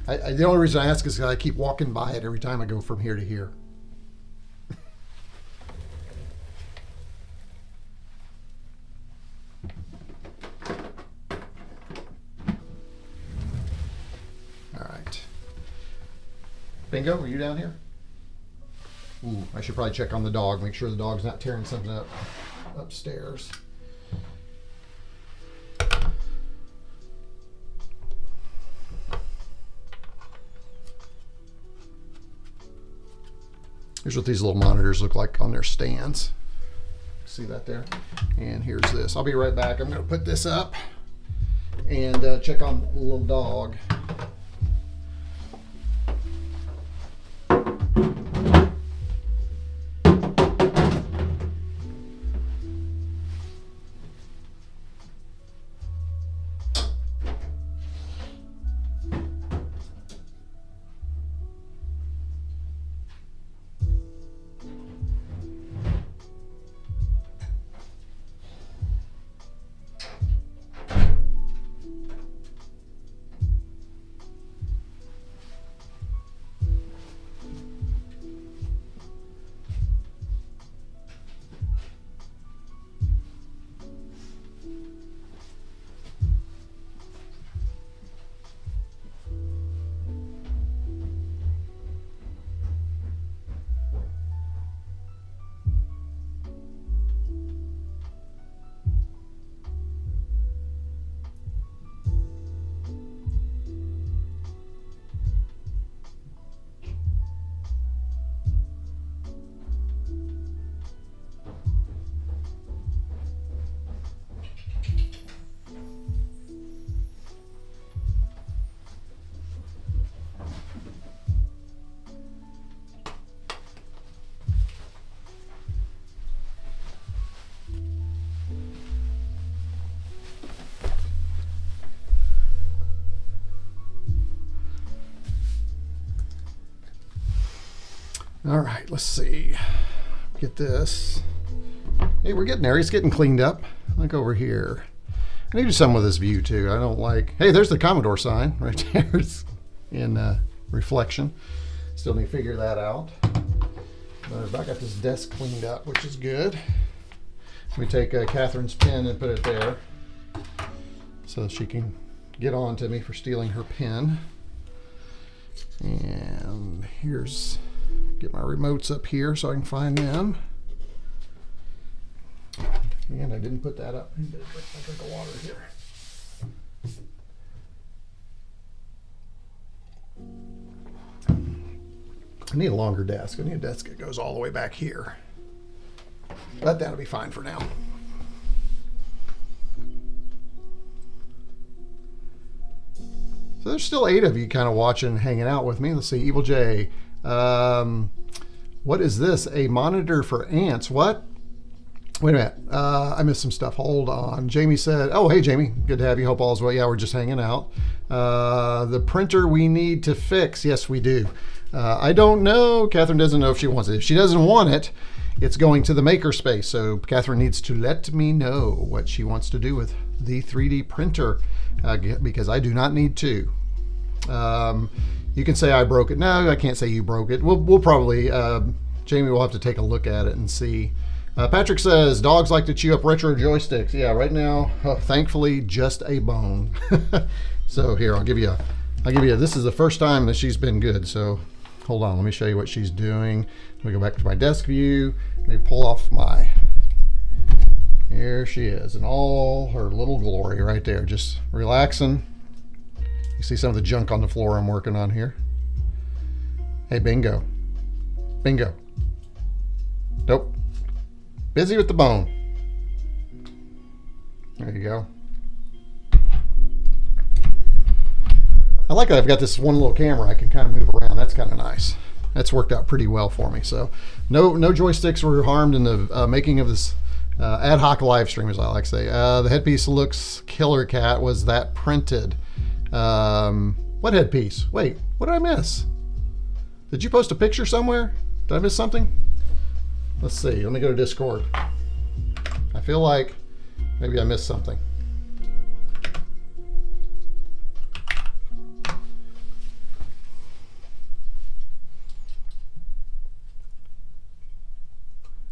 The only reason I ask is because I keep walking by it every time I go from here to here. All right. Bingo, are you down here? Ooh, I should probably check on the dog, make sure the dog's not tearing something up upstairs. Here's what these little monitors look like on their stands. See that there? And here's this. I'll be right back. I'm going to put this up and check on the little dog. All right, let's see. Get this. Hey, we're getting there. It's getting cleaned up. Look over here. I need to do something with this view too. I don't like. Hey, there's the Commodore sign right there. It's in reflection. Still need to figure that out. But I got this desk cleaned up, which is good. Let me take Catherine's pen and put it there so she can get on to me for stealing her pen. And here's. Get my remotes up here so I can find them. And I didn't put that up. I better drink my drink of water here. I need a longer desk. I need a desk that goes all the way back here. But that'll be fine for now. So there's still 8 of you kind of watching, hanging out with me. Let's see, Evil J. What is this? A monitor for ants? What? Wait a minute. I missed some stuff. Hold on. Jamie said, oh, hey, Jamie. Good to have you. Hope all's well. Yeah, we're just hanging out. The printer we need to fix. Yes, we do. I don't know. Catherine doesn't know if she wants it. If she doesn't want it, it's going to the Makerspace. So Catherine needs to let me know what she wants to do with the 3D printer because I do not need to. You can say I broke it. No, I can't say you broke it. We'll probably, Jamie will have to take a look at it and see. Patrick says, dogs like to chew up retro joysticks. Yeah, right now, thankfully, just a bone. So here, I'll give you, this is the first time that she's been good. So hold on, let me show you what she's doing. Let me go back to my desk view. Let me pull off my, here she is in all her little glory right there, just relaxing. You see some of the junk on the floor I'm working on here. Hey, bingo. Bingo. Nope. Busy with the bone. There you go. I like that I've got this one little camera I can kind of move around. That's kind of nice. That's worked out pretty well for me. So no joysticks were harmed in the making of this ad hoc live stream, as I like to say. The headpiece looks killer, Cat. Was that printed? What headpiece? Wait, what did I miss? Did you post a picture somewhere? Did I miss something? Let's see. Let me go to Discord. I feel like maybe I missed something.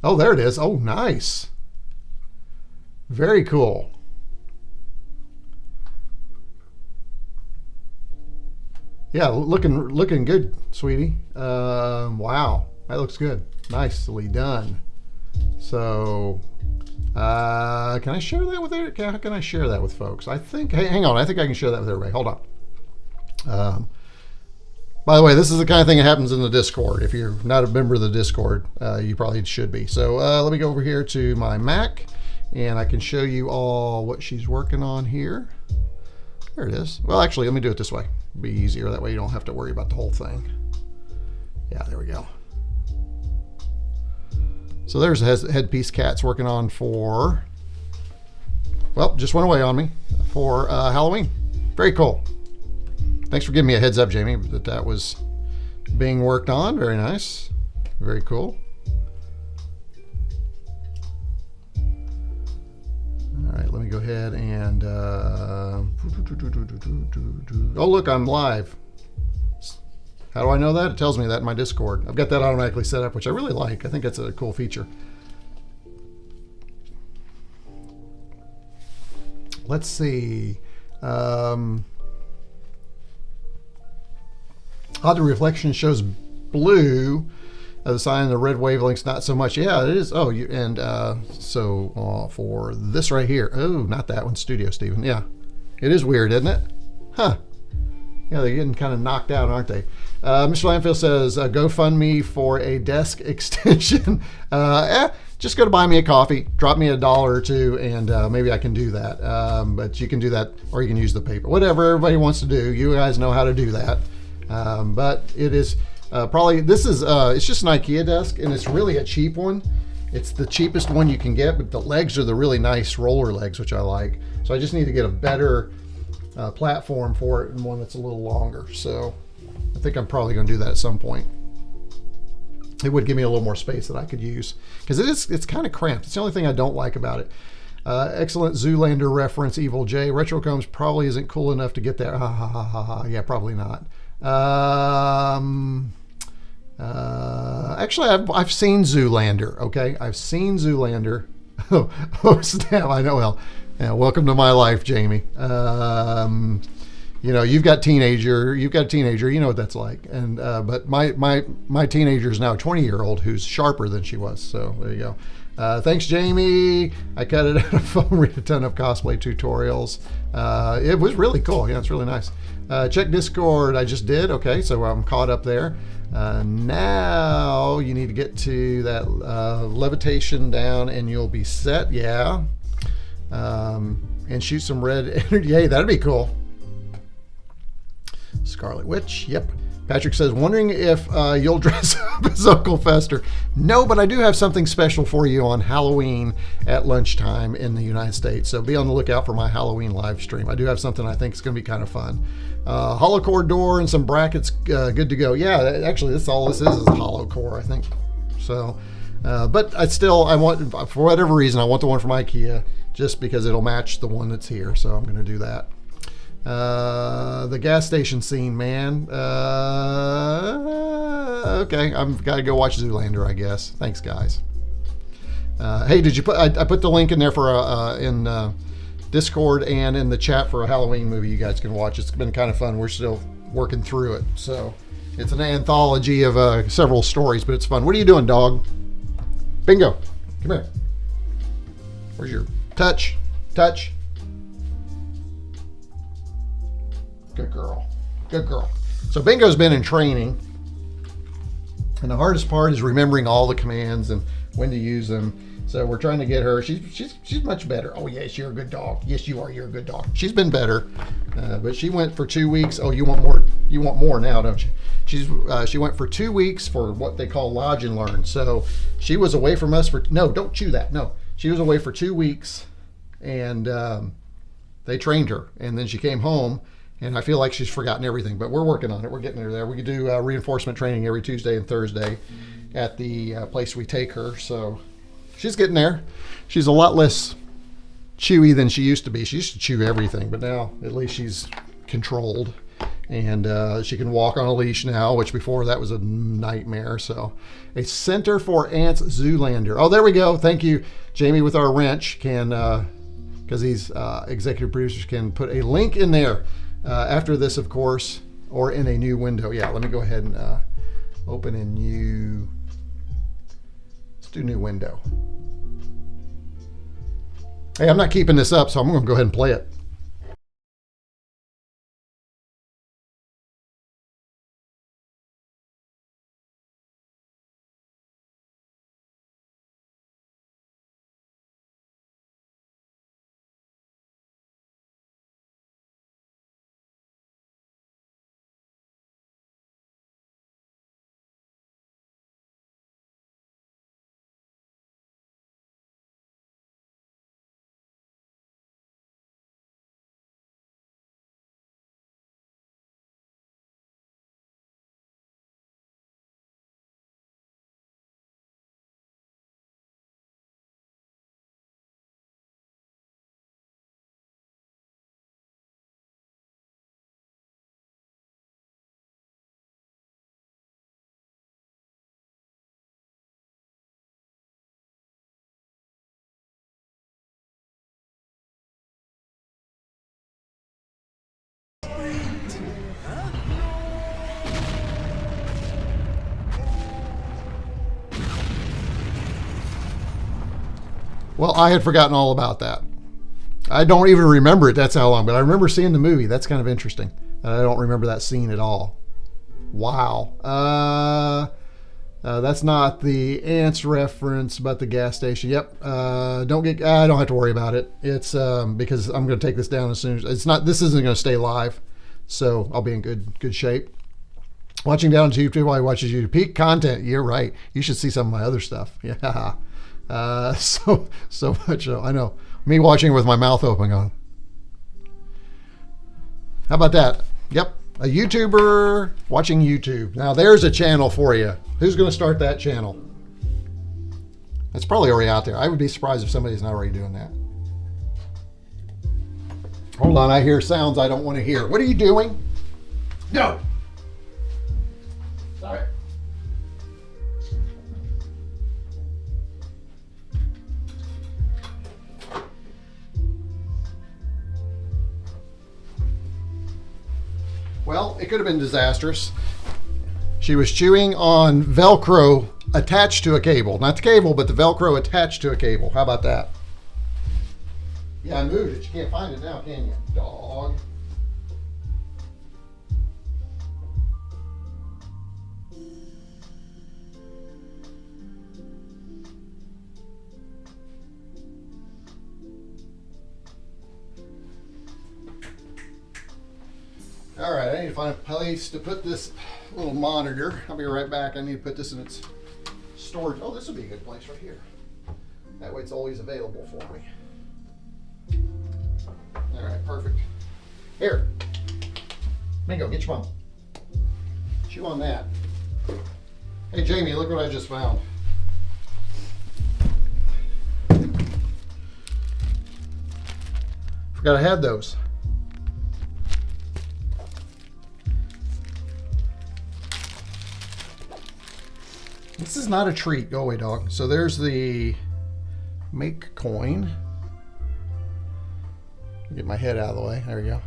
Oh, there it is. Oh, nice. Very cool. Yeah, looking good, sweetie. Wow, that looks good. Nicely done. So, can I share that with everybody? How can I share that with folks? I think, hey, hang on, I think I can share that with everybody. Hold on. By the way, this is the kind of thing that happens in the Discord. If you're not a member of the Discord, you probably should be. So let me go over here to my Mac, and I can show you all what she's working on here. There it is. Well, actually, let me do it this way. It'll be easier. That way you don't have to worry about the whole thing. Yeah, there we go. So there's a headpiece Kat's working on for, well, just went away on me, for Halloween. Very cool. Thanks for giving me a heads up, Jamie, that was being worked on. Very nice. Very cool. All right, let me go ahead and, oh, look, I'm live. How do I know that? It tells me that in my Discord. I've got that automatically set up, which I really like. I think that's a cool feature. Let's see. Auto reflection shows blue. The sign, the red wavelengths, not so much. Yeah, it is. Oh, so for this right here. Oh, not that one. Studio, Stephen. Yeah, it is weird, isn't it? Huh. Yeah, they're getting kind of knocked out, aren't they? Mr. Landfill says, GoFundMe for a desk extension. Just go to buy me a coffee, drop me $1 or $2, and maybe I can do that. But you can do that, or you can use the paper. Whatever everybody wants to do. You guys know how to do that. But it is probably, this is, it's just an IKEA desk, and it's really a cheap one. It's the cheapest one you can get, but the legs are the really nice roller legs, which I like. So I just need to get a better platform for it, and one that's a little longer. So I think I'm probably going to do that at some point. It would give me a little more space that I could use, because it's kind of cramped. It's the only thing I don't like about it. Excellent Zoolander reference, Evil J. retroCombs probably isn't cool enough to get there. Ha ha ha ha ha. Yeah, probably not. Actually, I've seen Zoolander. Okay, I've seen Zoolander. Oh snap! I know. Well, yeah, welcome to my life, Jamie. You know, you've got a teenager, you know what that's like. And but my teenager is now a 20-year-old who's sharper than she was. So there you go. Thanks, Jamie. I cut it out of phone, read a ton of cosplay tutorials. It was really cool. Yeah, it's really nice. Check Discord. I just did. Okay, so I'm caught up there. Now you need to get to that levitation down, and you'll be set. Yeah. And shoot some red energy. Hey, that'd be cool. Scarlet Witch, yep. Patrick says, wondering if you'll dress up as Uncle Fester. No, but I do have something special for you on Halloween at lunchtime in the United States. So be on the lookout for my Halloween live stream. I do have something I think is going to be kind of fun. Hollow core door and some brackets, good to go. Yeah, actually, that's all this is a hollow core, I think. So, but I want, for whatever reason, I want the one from IKEA just because it'll match the one that's here. So I'm going to do that. The gas station scene, man. Okay, I've got to go watch Zoolander, I guess. Thanks, guys. Hey, did you put? I put the link in there for in Discord and in the chat for a Halloween movie you guys can watch. It's been kind of fun. We're still working through it, so it's an anthology of several stories, but it's fun. What are you doing, dog? Bingo, come here. Where's your touch? Touch. Good girl. Good girl. So Bingo's been in training, and the hardest part is remembering all the commands and when to use them. So we're trying to get her. She's much better. Oh yes, you're a good dog. Yes, you are. You're a good dog. She's been better, but she went for 2 weeks. Oh, you want more? You want more now, don't you? She went for 2 weeks for what they call lodge and learn. So she was away from us for don't chew that. No, she was away for 2 weeks, and they trained her, and then she came home. And I feel like she's forgotten everything, but we're working on it. We're getting her there. We do reinforcement training every Tuesday and Thursday at the place we take her. So she's getting there. She's a lot less chewy than she used to be. She used to chew everything, but now at least she's controlled. And she can walk on a leash now, which before that was a nightmare. So a Center for Ants Zoolander. Oh, there we go. Thank you, Jamie, with our wrench. Can, because these executive producers can put a link in there after this, of course, or in a new window. Yeah, let me go ahead and open a new, let's do new window. Hey, I'm not keeping this up, so I'm going to go ahead and play it. Well, I had forgotten all about that. I don't even remember it. That's how long. But I remember seeing the movie. That's kind of interesting. I don't remember that scene at all. Wow. That's not the ants reference, but the gas station. Yep. I don't have to worry about it. It's because I'm going to take this down as soon as it's not. This isn't going to stay live, so I'll be in good shape. Watching down to YouTube while he watches YouTube. Peak content. You're right. You should see some of my other stuff. Yeah. So much. I know me watching with my mouth open going, how about that? Yep. A YouTuber watching YouTube. Now there's a channel for you. Who's going to start that channel? It's probably already out there. I would be surprised if somebody's not already doing that. Hold on. I hear sounds I don't want to hear. What are you doing? No. Sorry. Well, it could have been disastrous. She was chewing on Velcro attached to a cable. Not the cable, but the Velcro attached to a cable. How about that? Yeah, I moved it. You can't find it now, can you, dog? All right, I need to find a place to put this little monitor. I'll be right back. I need to put this in its storage. Oh, this would be a good place right here. That way it's always available for me. All right, perfect. Here. Mingo, get your mom. Chew on that. Hey, Jamie, look what I just found. Forgot I had those. This is not a treat. Go away, dog. So there's the make coin. Get my head out of the way. There we go.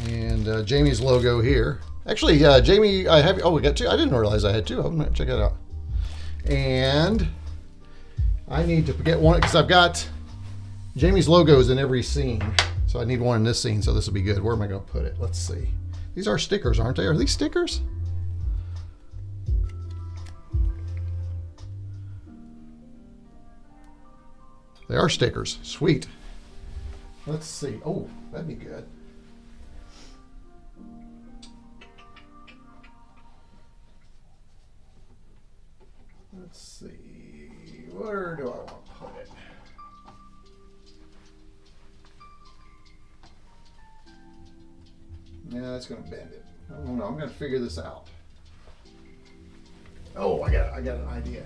And Jamie's logo here. Actually, Jamie, I have. Oh, we got two. I didn't realize I had two. I'm gonna check it out. And I need to get one because I've got Jamie's logos in every scene. So I need one in this scene. So this will be good. Where am I going to put it? Let's see. These are stickers, aren't they? Are these stickers? They are stickers. Sweet. Let's see. Oh, that'd be good. Let's see. Where do I want to put it? Yeah, that's going to bend it. I don't know. I'm going to figure this out. Oh, I got an idea.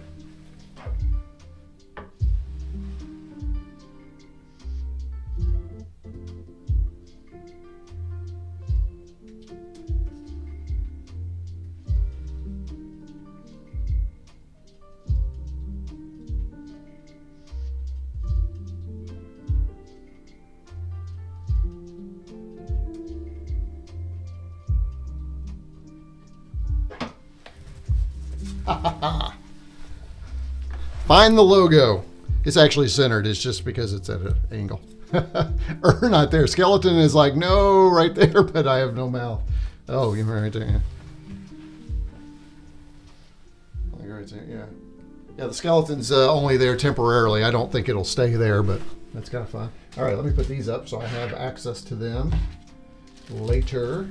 Find the logo. It's actually centered. It's just because it's at an angle. Or not there. Skeleton is like, no, right there, but I have no mouth. Oh, you're right there. Like right there, yeah. Yeah, the skeleton's only there temporarily. I don't think it'll stay there, but that's kind of fun. All right, let me put these up so I have access to them later.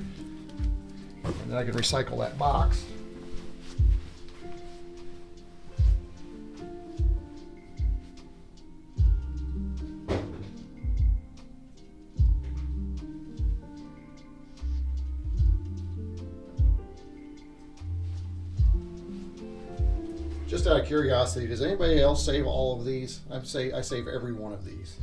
And then I can recycle that box. Just out of curiosity, does anybody else save all of these? I save every one of these.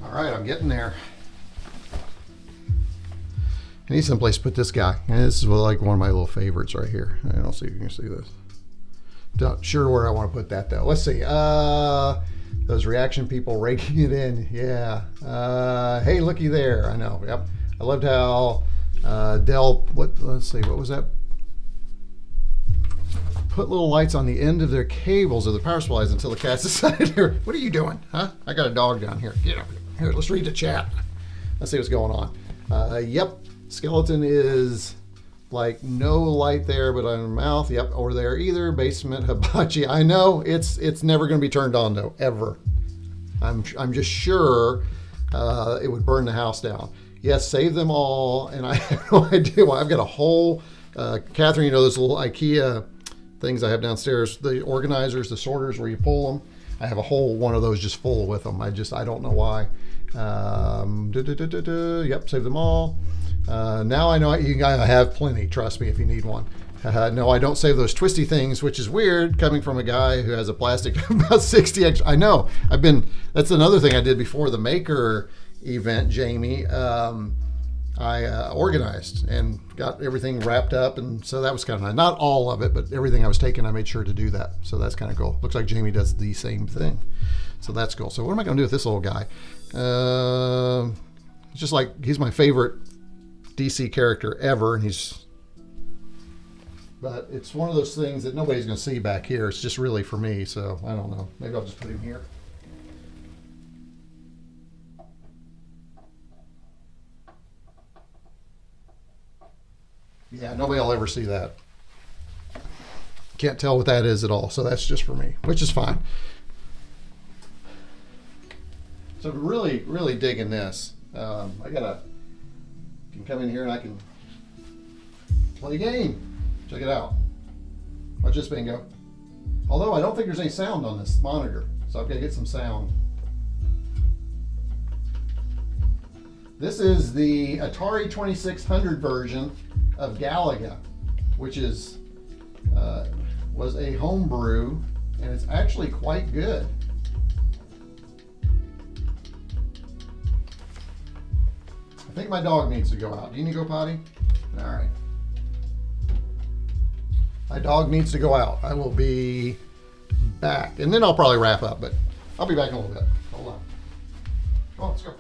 All right, I'm getting there. I need someplace to put this guy. And this is like one of my little favorites right here. I don't see if you can see this. Not sure where I want to put that though. Let's see. Those reaction people raking it in. Yeah. Hey, looky there. I know. Yep. I loved how Dell. Let's see. What was that? Put little lights on the end of their cables of the power supplies until the cats decided. What are you doing? Huh? I got a dog down here. Get up here. Here, let's read the chat. Let's see what's going on. Yep. Skeleton is like no light there, but on the mouth. Yep. Or there either. Basement hibachi. I know it's never going to be turned on though, ever. I'm just sure it would burn the house down. Yes, save them all. And I have no idea why. I've got a whole, Catherine, you know those little IKEA things I have downstairs, the organizers, the sorters where you pull them. I have a whole one of those just full with them. I don't know why. Yep, save them all. Now I know you guys have plenty. Trust me if you need one. No, I don't save those twisty things, which is weird coming from a guy who has a plastic about 60 extra. I know. That's another thing I did before the Maker event, Jamie. I organized and got everything wrapped up, and so that was kind of nice. Not all of it, but everything I was taking, I made sure to do that. So that's kind of cool. Looks like Jamie does the same thing. So that's cool. So what am I going to do with this little guy? It's just like he's my favorite DC character ever, and but it's one of those things that nobody's going to see back here. It's just really for me. So I don't know. Maybe I'll just put him here. Yeah, nobody will ever see that. Can't tell what that is at all. So that's just for me, which is fine. So I'm really, really digging this. I can come in here and I can play a game. Check it out. Watch this bingo. Although I don't think there's any sound on this monitor, so I've got to get some sound. This is the Atari 2600 version of Galaga, which was a homebrew, and it's actually quite good. I think my dog needs to go out. Do you need to go potty? All right. My dog needs to go out. I will be back, and then I'll probably wrap up, but I'll be back in a little bit. Hold on. Come on, let's go.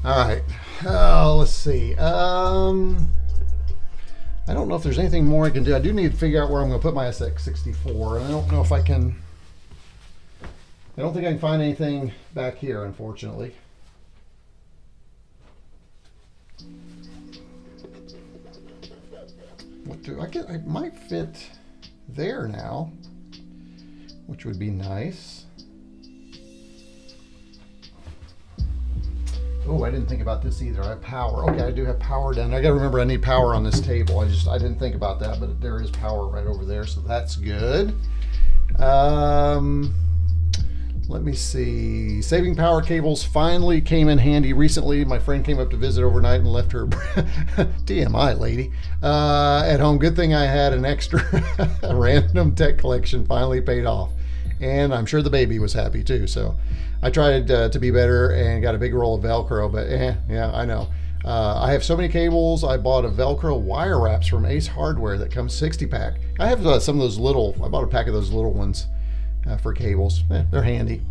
All right. Oh, let's see. I don't know if there's anything more I can do. I do need to figure out where I'm going to put my SX64. And I don't know if I can. I don't think I can find anything back here, unfortunately. What do I get? I might fit there now, which would be nice. Oh, I didn't think about this either. I have power. Okay, I do have power down there. I got to remember I need power on this table. I didn't think about that, but there is power right over there, so that's good. Let me see. Saving power cables finally came in handy recently. My friend came up to visit overnight and left her TMI lady at home. Good thing I had an extra random tech collection. Finally paid off, and I'm sure the baby was happy too. So I tried to be better and got a big roll of Velcro, but yeah, I know. I have so many cables. I bought a Velcro wire wraps from Ace Hardware that comes 60 pack. I have some of those little. I bought a pack of those little ones. For cables. They're handy.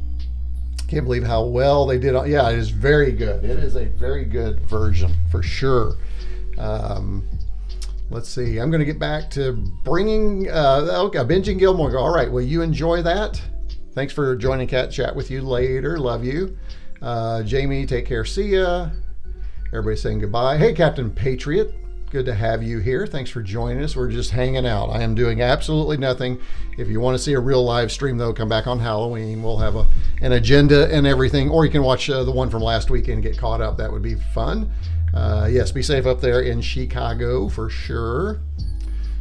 Can't believe how well they did. Yeah, it is very good. It is a very good version for sure. Let's see. I'm going to get back to bringing binging Gilmore. All right. Well, you enjoy that. Thanks for joining Cat Chat with you later. Love you. Jamie, take care. See ya. Everybody saying goodbye. Hey, Captain Patriot. Good to have you here. Thanks for joining us. We're just hanging out. I am doing absolutely nothing. If you want to see a real live stream, though, come back on Halloween. We'll have an agenda and everything. Or you can watch the one from last weekend and get caught up. That would be fun. Yes, be safe up there in Chicago for sure.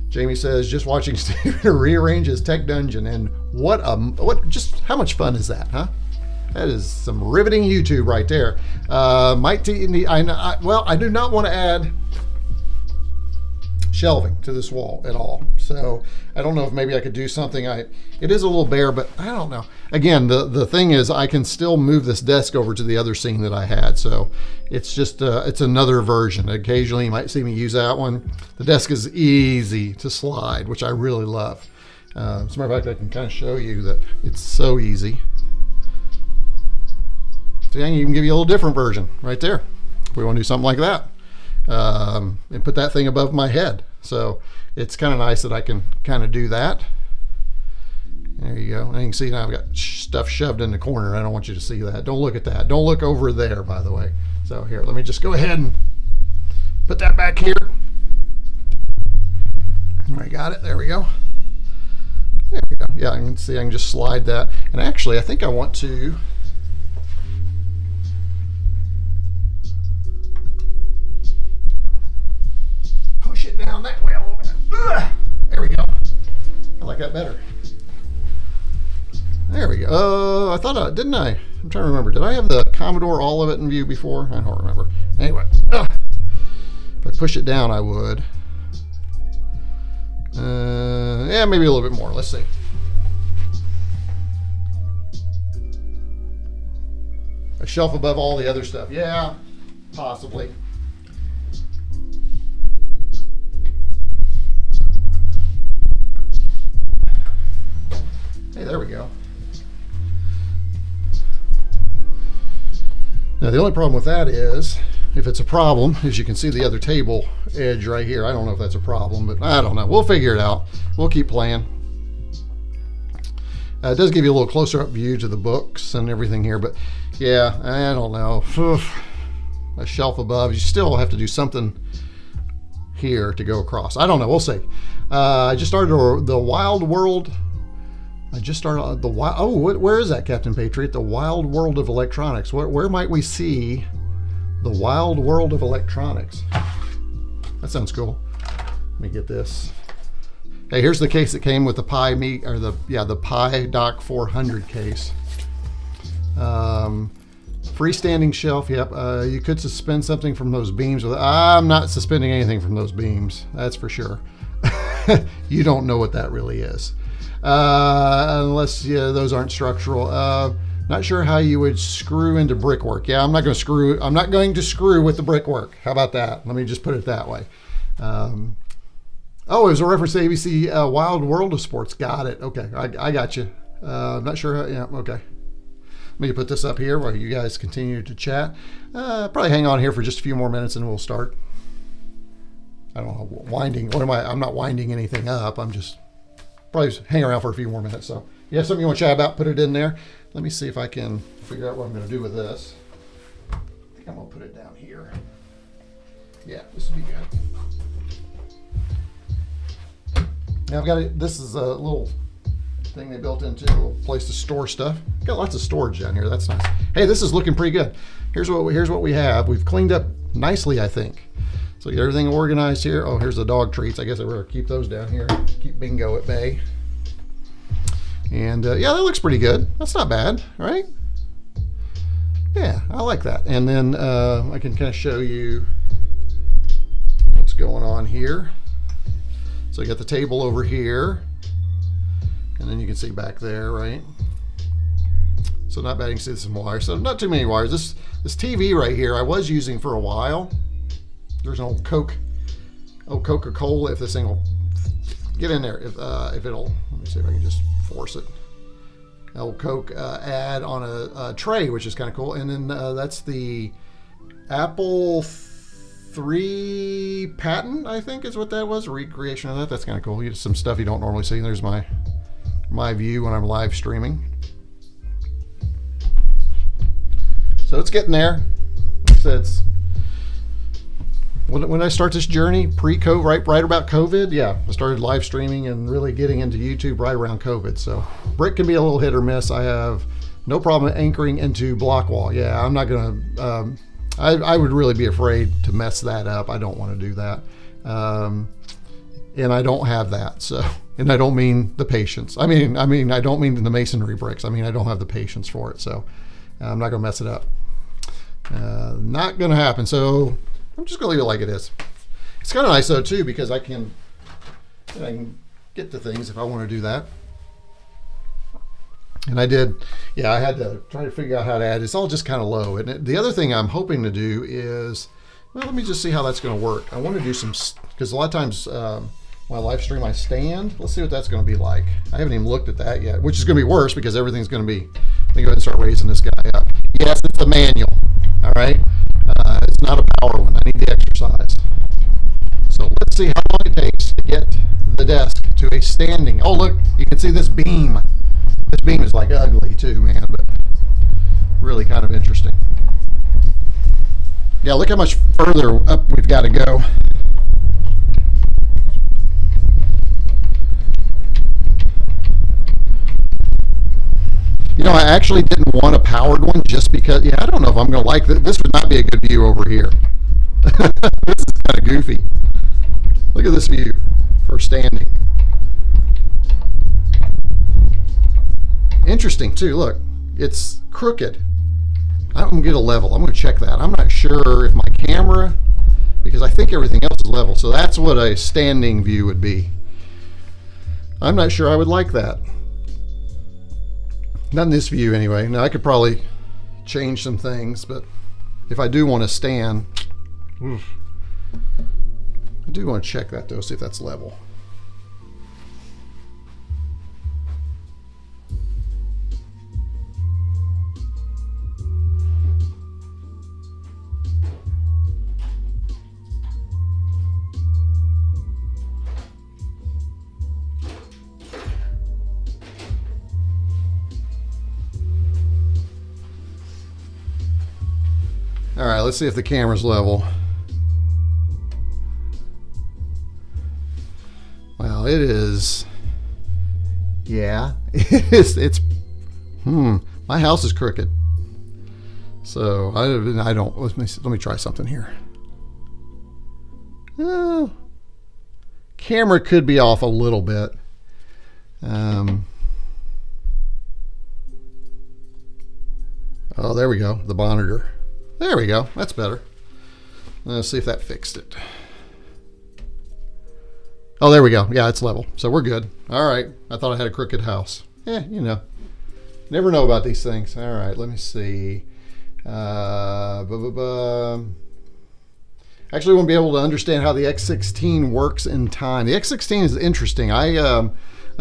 Jamie says, just watching Steven rearrange his tech dungeon. And just how much fun is that, huh? That is some riveting YouTube right there. Mike T, I do not want to add shelving to this wall at all, so I don't know if maybe I could do something. It is a little bare, but I don't know. Again, the thing is I can still move this desk over to the other scene that I had, so it's just it's another version. Occasionally you might see me use that one. The desk is easy to slide, which I really love. As a matter of fact, I can kind of show you that it's so easy. So I can even give you a little different version right there if we want to do something like that. And put that thing above my head. So it's kind of nice that I can kind of do that. There you go. And you can see now I've got stuff shoved in the corner. I don't want you to see that. Don't look at that. Don't look over there, by the way. So here, let me just go ahead and put that back here. I got it. There we go. There we go. Yeah, I can see I can just slide that. And actually, I think I want to push it down that way a little bit. Ugh! There we go. I like that better. There we go. I thought didn't I? I'm trying to remember. Did I have the Commodore all of it in view before? I don't remember. Anyway, if I push it down, I would. Yeah, maybe a little bit more. Let's see. A shelf above all the other stuff. Yeah, possibly. Hey, there we go. Now the only problem with that is, if it's a problem, as you can see the other table edge right here. I don't know if that's a problem, but I don't know. We'll figure it out. We'll keep playing. It does give you a little closer up view to the books and everything here, but yeah, I don't know. A shelf above, you still have to do something here to go across. I don't know. We'll see. I just started the Wild World. I just started the wild. Oh, where is that, Captain Patriot? The Wild World of Electronics. Where might we see the Wild World of Electronics? That sounds cool. Let me get this. Hey, here's the case that came with the Pi the Pi Doc 400 case. Freestanding shelf. Yep. You could suspend something from those beams. I'm not suspending anything from those beams. That's for sure. You don't know what that really is. Unless those aren't structural. Not sure how you would screw into brickwork. Yeah, I'm not going to screw with the brickwork. How about that? Let me just put it that way. Oh, it was a reference to ABC Wild World of Sports. Got it. Okay, I got you. I'm not sure how, yeah, okay. Let me put this up here while you guys continue to chat. Probably hang on here for just a few more minutes and we'll start. I don't know, winding. What am I? I'm not winding anything up. I'm just probably hang around for a few more minutes. So you have something you want to chat about, put it in there. Let me see if I can figure out what I'm going to do with this. I think I'm going to put it down here. Yeah, this would be good. Now I've got it. This is a little thing they built into a place to store stuff. Got lots of storage down here. That's nice. Hey, this is looking pretty good. Here's what we have. We've cleaned up nicely, I think. So get everything organized here. Oh, here's the dog treats. I guess I better keep those down here. Keep Bingo at bay. And yeah, that looks pretty good. That's not bad, right? Yeah, I like that. And then I can kind of show you what's going on here. So you got the table over here. And then you can see back there, right? So not bad, you can see some wires. So not too many wires. This TV right here I was using for a while. There's an old Coca-Cola, if this thing will get in there, if it'll, let me see if I can just force it. An old Coke ad on a tray, which is kind of cool. And then that's the Apple III patent, I think is what that was, a recreation of that. That's kind of cool. Some stuff you don't normally see. There's my view when I'm live streaming. So it's getting there. Like I said, it's, when I start this journey, pre-COVID, right about COVID, yeah, I started live streaming and really getting into YouTube right around COVID. So brick can be a little hit or miss. I have no problem anchoring into block wall. Yeah, I'm not gonna, I would really be afraid to mess that up. I don't want to do that. And I don't have that, so, and I don't mean the patience. I mean, I don't mean the masonry bricks. I mean, I don't have the patience for it, so I'm not gonna mess it up. Not gonna happen, so I'm just gonna leave it like it is. It's kind of nice though too, because I can get to things if I want to do that. And I did, yeah, I had to try to figure out how to add. It's all just kind of low. And the other thing I'm hoping to do is, well, let me just see how that's going to work. I want to do some, because a lot of times when I live stream, I stand. Let's see what that's going to be like. I haven't even looked at that yet, which is going to be worse because everything's going to be, let me go ahead and start raising this guy up. Yes, it's a manual, all right? It's not a power one. I need the exercise. So let's see how long it takes to get the desk to a standing. Oh, look, you can see this beam. This beam is like ugly too, man, but really kind of interesting. Yeah, look how much further up we've got to go. You know, I actually didn't want a powered one just because, yeah, I don't know if I'm going to like this. This would not be a good view over here. This is kind of goofy. Look at this view for standing. Interesting too, look, it's crooked. I'm going to get a level. I'm going to check that. I'm not sure if my camera, because I think everything else is level. So that's what a standing view would be. I'm not sure I would like that. Not in this view anyway. Now I could probably change some things, but if I do want to stand, I do want to check that though, see if that's level. All right, let's see if the camera's level. Well, it is. Yeah, it's my house is crooked. So I don't, let me try something here. Camera could be off a little bit. Oh, there we go, the monitor. There we go, that's better. Let's see if that fixed it. Oh, there we go. Yeah, it's level. So we're good. All right. I thought I had a crooked house. You know. Never know about these things. All right, let me see. Actually, won't be able to understand how the X16 works in time. The X16 is interesting. I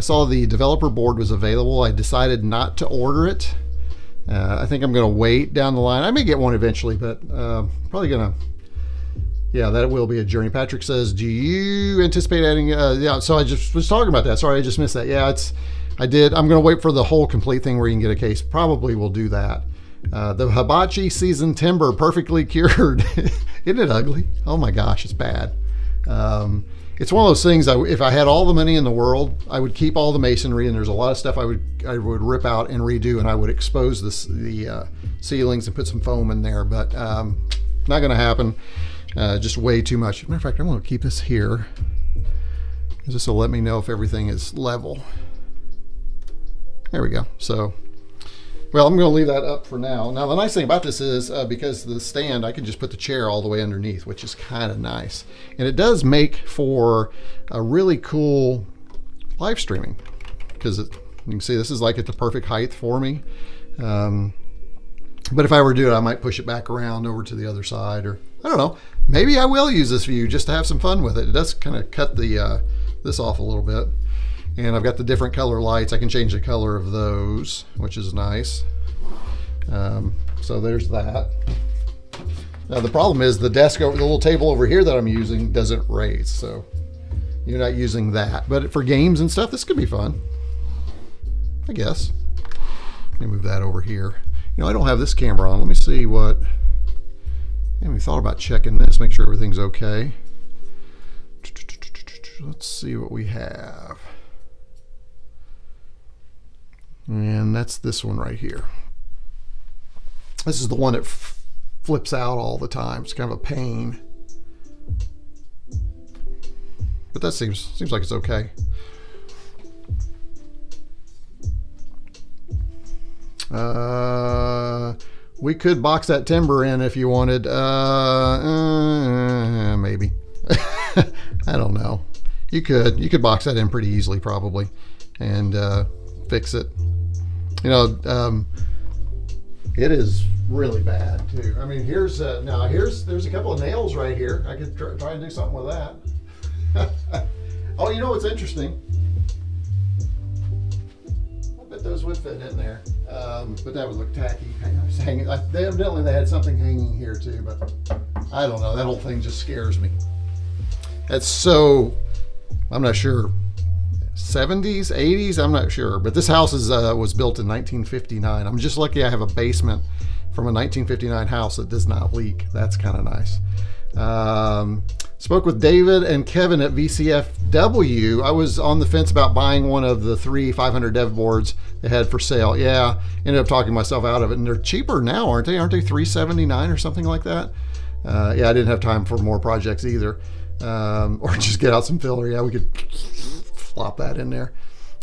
saw the developer board was available. I decided not to order it. I think I'm going to wait down the line. I may get one eventually, but probably going to, yeah, that will be a journey. Patrick says, do you anticipate adding, yeah, so I just was talking about that. Sorry, I just missed that. Yeah, I did. I'm going to wait for the whole complete thing where you can get a case. Probably will do that. The hibachi seasoned timber, perfectly cured. Isn't it ugly? Oh my gosh, it's bad. It's one of those things, if I had all the money in the world, I would keep all the masonry, and there's a lot of stuff I would rip out and redo, and I would expose the ceilings and put some foam in there, but not going to happen. Just way too much. Matter of fact, I'm going to keep this here, because this will let me know if everything is level. There we go. So, well, I'm going to leave that up for now. Now, the nice thing about this is because of the stand, I can just put the chair all the way underneath, which is kind of nice. And it does make for a really cool live streaming, because you can see this is like at the perfect height for me. But if I were to do it, I might push it back around over to the other side, or I don't know. Maybe I will use this view just to have some fun with it. It does kind of cut the this off a little bit. And I've got the different color lights. I can change the color of those, which is nice. So there's that. Now the problem is the desk over the little table over here that I'm using doesn't raise, so you're not using that. But for games and stuff, this could be fun, I guess. Let me move that over here. You know, I don't have this camera on. Let me see what. I haven't thought about checking this, make sure everything's okay. Let's see what we have. And that's this one right here. This is the one that flips out all the time. It's kind of a pain. But that seems like it's okay. We could box that timber in if you wanted. Maybe. I don't know. You could box that in pretty easily probably, and fix it. You know, it is really bad too. I mean, there's a couple of nails right here. I could try and do something with that. Oh, you know what's interesting? I bet those would fit in there, but that would look tacky. Evidently they had something hanging here too, but I don't know. That whole thing just scares me. That's so, I'm not sure. 70s, 80s, I'm not sure. But this house was built in 1959. I'm just lucky I have a basement from a 1959 house that does not leak. That's kind of nice. Spoke with David and Keven at VCFW. I was on the fence about buying one of the 3 500 dev boards they had for sale. Yeah, ended up talking myself out of it. And they're cheaper now, aren't they? Aren't they $379 or something like that? Yeah, I didn't have time for more projects either. Or just get out some filler. Yeah, we could flop that in there.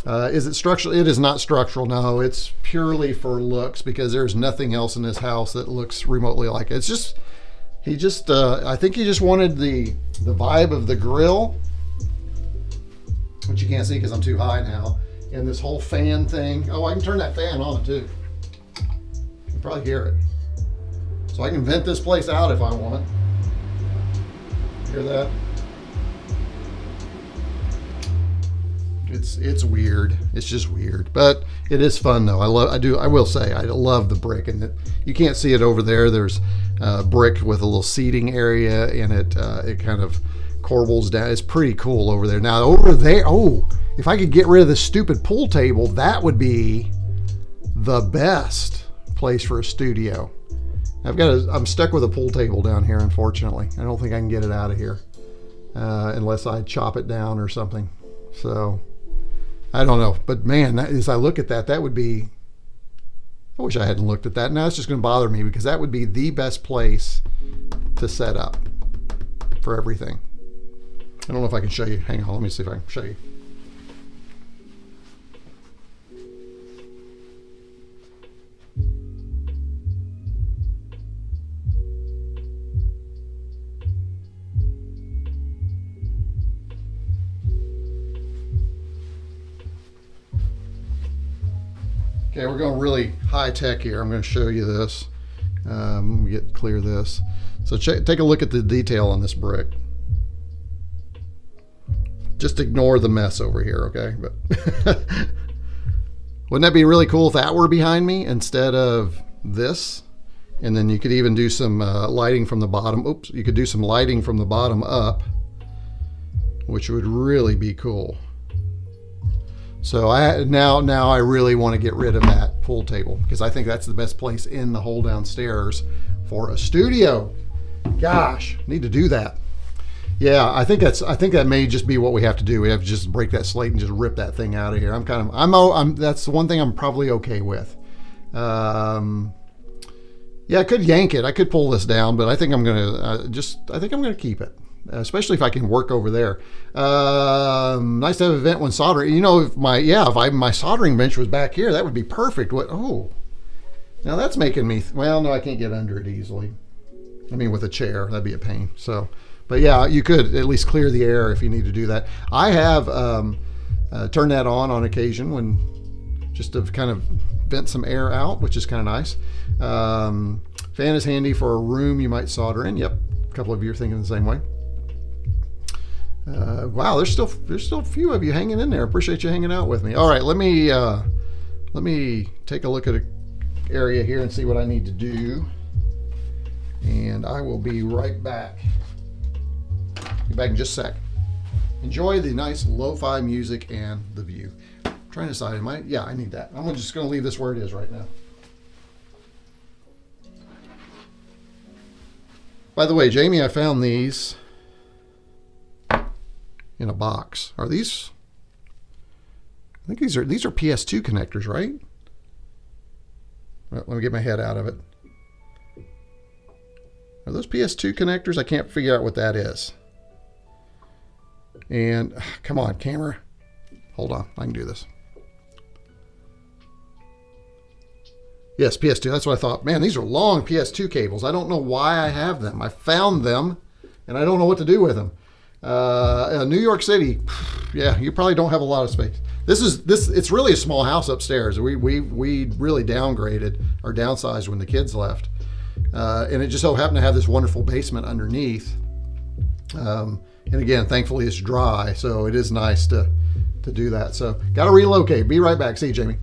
Is it structural? It is not structural. No, it's purely for looks, because there's nothing else in this house that looks remotely like it. It's just, I think he just wanted the vibe of the grill, which you can't see because I'm too high now, and this whole fan thing. Oh, I can turn that fan on too. You can probably hear it. So I can vent this place out if I want. Hear that? It's weird. It's just weird, but it is fun though. I will say I love the brick, and you can't see it over there. There's brick with a little seating area, and it kind of corbels down. It's pretty cool over there. Now over there, oh, if I could get rid of this stupid pool table, that would be the best place for a studio. I'm stuck with a pool table down here, unfortunately. I don't think I can get it out of here unless I chop it down or something. So I don't know, but man, as I look at that, that would be, I wish I hadn't looked at that. Now it's just going to bother me, because that would be the best place to set up for everything. I don't know if I can show you. Hang on, let me see if I can show you. Okay, we're going really high tech here. I'm going to show you this. Let me clear this. So take a look at the detail on this brick. Just ignore the mess over here, okay? But Wouldn't that be really cool if that were behind me instead of this? And then you could even do some lighting from the bottom. Oops, you could do some lighting from the bottom up, which would really be cool. So now I really want to get rid of that pool table because I think that's the best place in the whole downstairs for a studio. Gosh, need to do that. Yeah, I think that may just be what we have to do. We have to just break that slate and just rip that thing out of here. That's the one thing I'm probably okay with. Yeah, I could yank it. I could pull this down, but I think I'm gonna keep it, especially if I can work over there. Nice to have a vent when soldering. You know, if my soldering bench was back here, that would be perfect. Now that's making me. Well, no, I can't get under it easily. I mean, with a chair, that'd be a pain. So. But yeah, you could at least clear the air if you need to do that. I have turned that on occasion when just to kind of vent some air out, which is kind of nice. Fan is handy for a room you might solder in. Yep, a couple of you are thinking the same way. Wow, there's still a few of you hanging in there. Appreciate you hanging out with me. All right, let me take a look at an area here and see what I need to do, and I will be right back. Be back in just a sec. Enjoy the nice lo-fi music and the view. I'm trying to decide, yeah, I need that. I'm just going to leave this where it is right now. By the way, Jamie, I found these in a box. Are these? I think these are PS2 connectors, right? Well, let me get my head out of it. Are those PS2 connectors? I can't figure out what that is. And come on, camera. Hold on, I can do this. Yes, PS2, that's what I thought. Man, these are long PS2 cables. I don't know why I have them. I found them, and I don't know what to do with them. New York City, yeah, you probably don't have a lot of space. It's really a small house upstairs. We really downgraded or downsized when the kids left. And it just so happened to have this wonderful basement underneath. And again, thankfully it's dry, so it is nice to do that. So got to relocate. Be right back. See you, Jamie.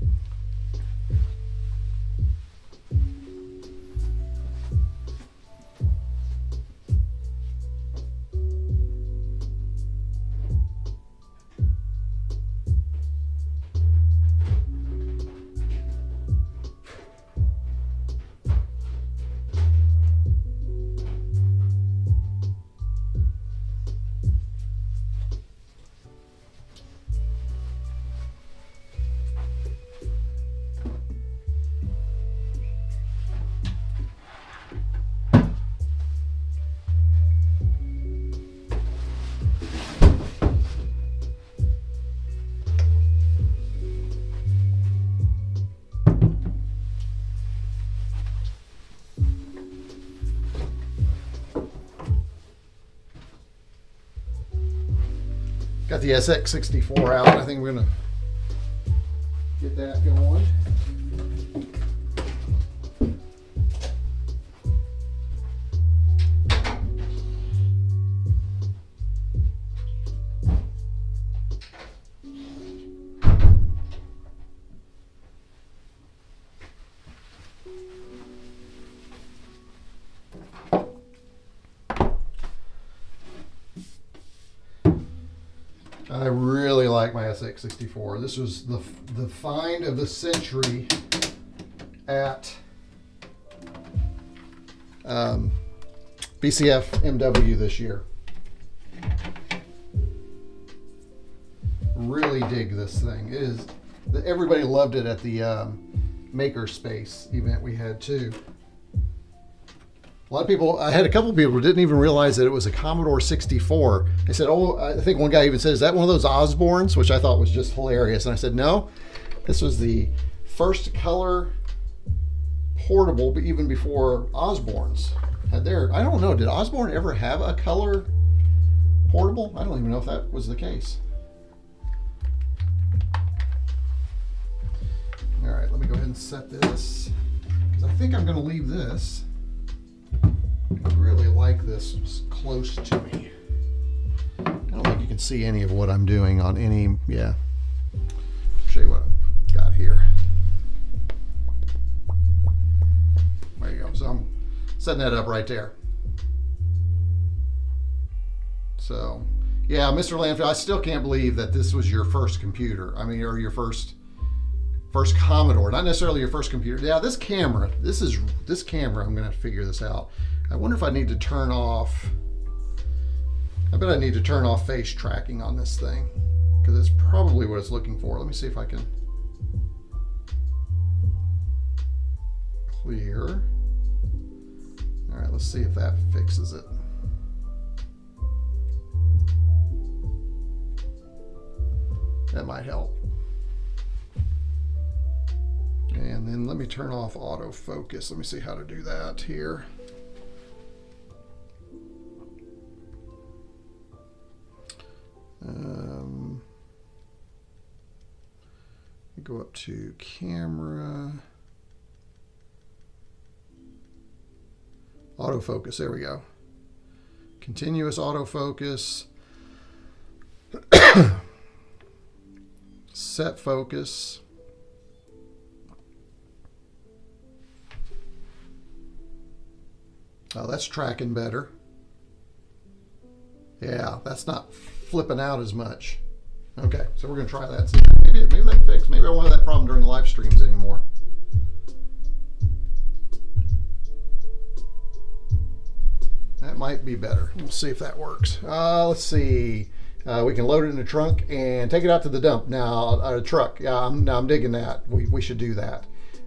Got the SX64 out. I think we're gonna get that going. I really like my SX64. This was the find of the century at BCF MW this year. Really dig this thing. It is. Everybody loved it at the Makerspace event we had too. A lot of people, I had a couple of people who didn't even realize that it was a Commodore 64. They said, oh, I think one guy even said, is that one of those Osbornes? Which I thought was just hilarious. And I said, no, this was the first color portable, but even before Osborne's had their, I don't know, did Osborne ever have a color portable? I don't even know if that was the case. All right, let me go ahead and set this, because I think I'm going to leave this. I really like this close to me. I don't think you can see any of what I'm doing on any, yeah. I'll show you what I've got here. setting that up right there. So, yeah, Mr. Landfill, I still can't believe that this was your first computer. I mean, or your first Commodore, not necessarily your first computer. Yeah, this camera, I'm gonna have to figure this out. I wonder if I need to turn off, I bet I need to turn off face tracking on this thing, because that's probably what it's looking for. Let me see if I can clear. All right, let's see if that fixes it. That might help. And then let me turn off autofocus. Let me see how to do that here. Go up to camera. Autofocus, there we go. Continuous autofocus. Set focus. Oh, that's tracking better. Yeah, that's not flipping out as much. Okay, so we're gonna try that. Maybe that fixed. Maybe I won't have that problem during live streams anymore. That might be better. We'll see if that works. Let's see. We can load it in the trunk and take it out to the dump. Now, truck. Yeah, I'm digging that. We should do that.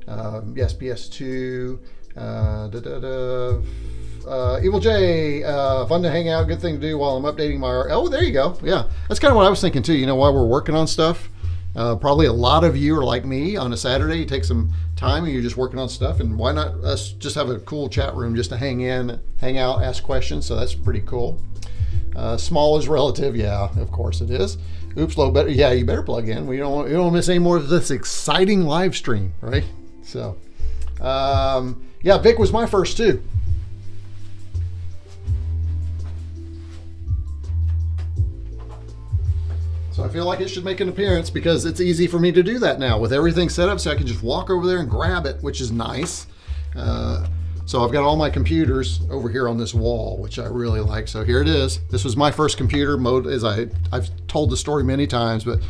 Yes, PS2. Evil J, fun to hang out, good thing to do while I'm updating my oh, there you go. Yeah, that's kind of what I was thinking too. You know, while we're working on stuff, probably a lot of you are like me. On a Saturday, you take some time and you're just working on stuff, and why not us just have a cool chat room just to hang out, ask questions. So that's pretty cool. Small is relative. Yeah, of course it is. Oops, low, better. Yeah, you better plug in. You don't miss any more of this exciting live stream, right? So yeah, Vic was my first too. So I feel like it should make an appearance because it's easy for me to do that now with everything set up, so I can just walk over there and grab it, which is nice. So I've got all my computers over here on this wall, which I really like. So here it is. This was my first computer mode, as I've told the story many times, but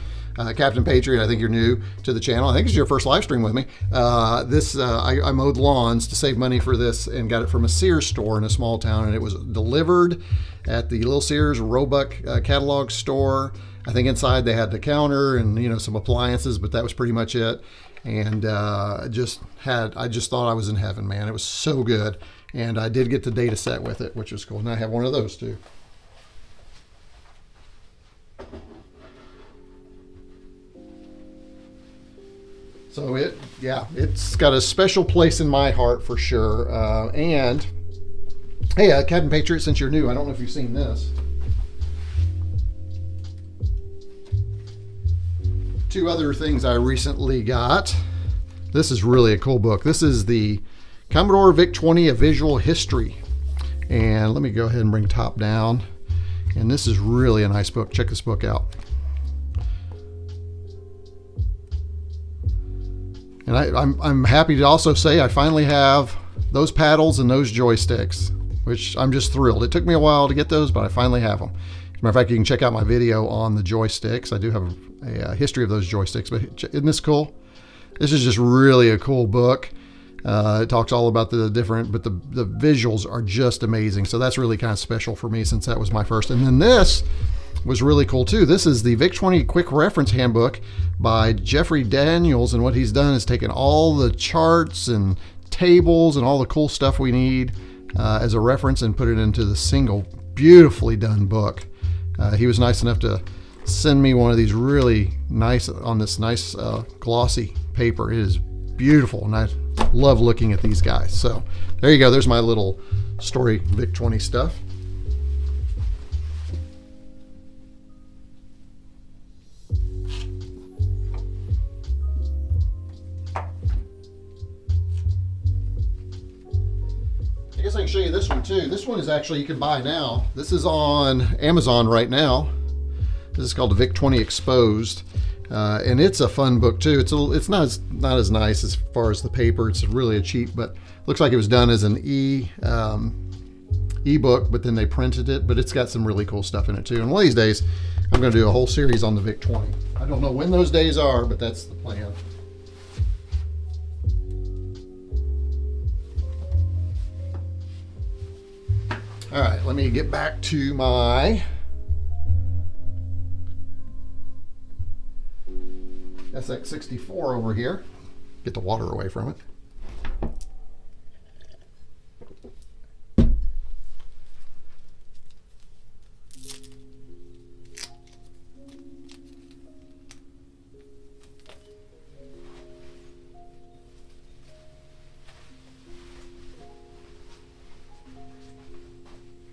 Captain Patriot, I think you're new to the channel. I think it's your first live stream with me. I mowed lawns to save money for this and got it from a Sears store in a small town, and it was delivered at the Little Sears Roebuck catalog store. I think inside they had the counter and, you know, some appliances, but that was pretty much it. And I just thought I was in heaven, man. It was so good. And I did get the data set with it, which was cool. And I have one of those too. So it's got a special place in my heart for sure. And hey, Captain Patriot, since you're new, I don't know if you've seen this. Two other things I recently got. This is really a cool book. This is the Commodore VIC-20, A Visual History. And let me go ahead and bring top down. And this is really a nice book. Check this book out. And I'm happy to also say I finally have those paddles and those joysticks, which I'm just thrilled. It took me a while to get those, but I finally have them. As a matter of fact, you can check out my video on the joysticks. I do have a history of those joysticks, but isn't this cool? This is just really a cool book. It talks all about the different, but the visuals are just amazing. So that's really kind of special for me since that was my first. And then this was really cool too. This is the VIC-20 Quick Reference Handbook by Jeffrey Daniels. And what he's done is taken all the charts and tables and all the cool stuff we need as a reference and put it into the single beautifully done book. He was nice enough to send me one of these really nice, on this nice glossy paper. It is beautiful, and I love looking at these guys. So there you go. There's my little story VIC-20 stuff. I guess I can show you this one too. This one is actually, you can buy now. This is on Amazon right now. This is called the VIC-20 Exposed. And it's a fun book too. It's not as nice as far as the paper. It's really a cheap, but looks like it was done as an ebook, but then they printed it. But it's got some really cool stuff in it too. And one of these days, I'm going to do a whole series on the VIC-20. I don't know when those days are, but that's the plan. All right, let me get back to my SX64 over here. Get the water away from it.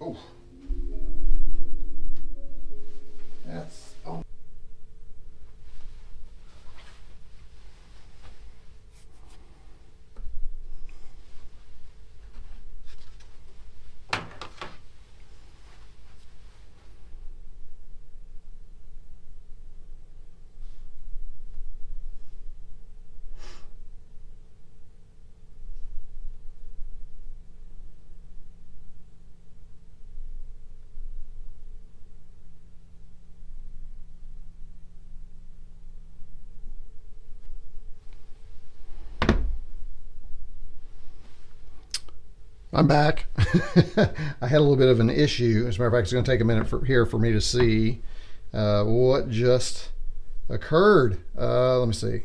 Oh, that's oh. I'm back. I had a little bit of an issue. As a matter of fact, it's going to take a minute for me to see what just occurred. Let me see.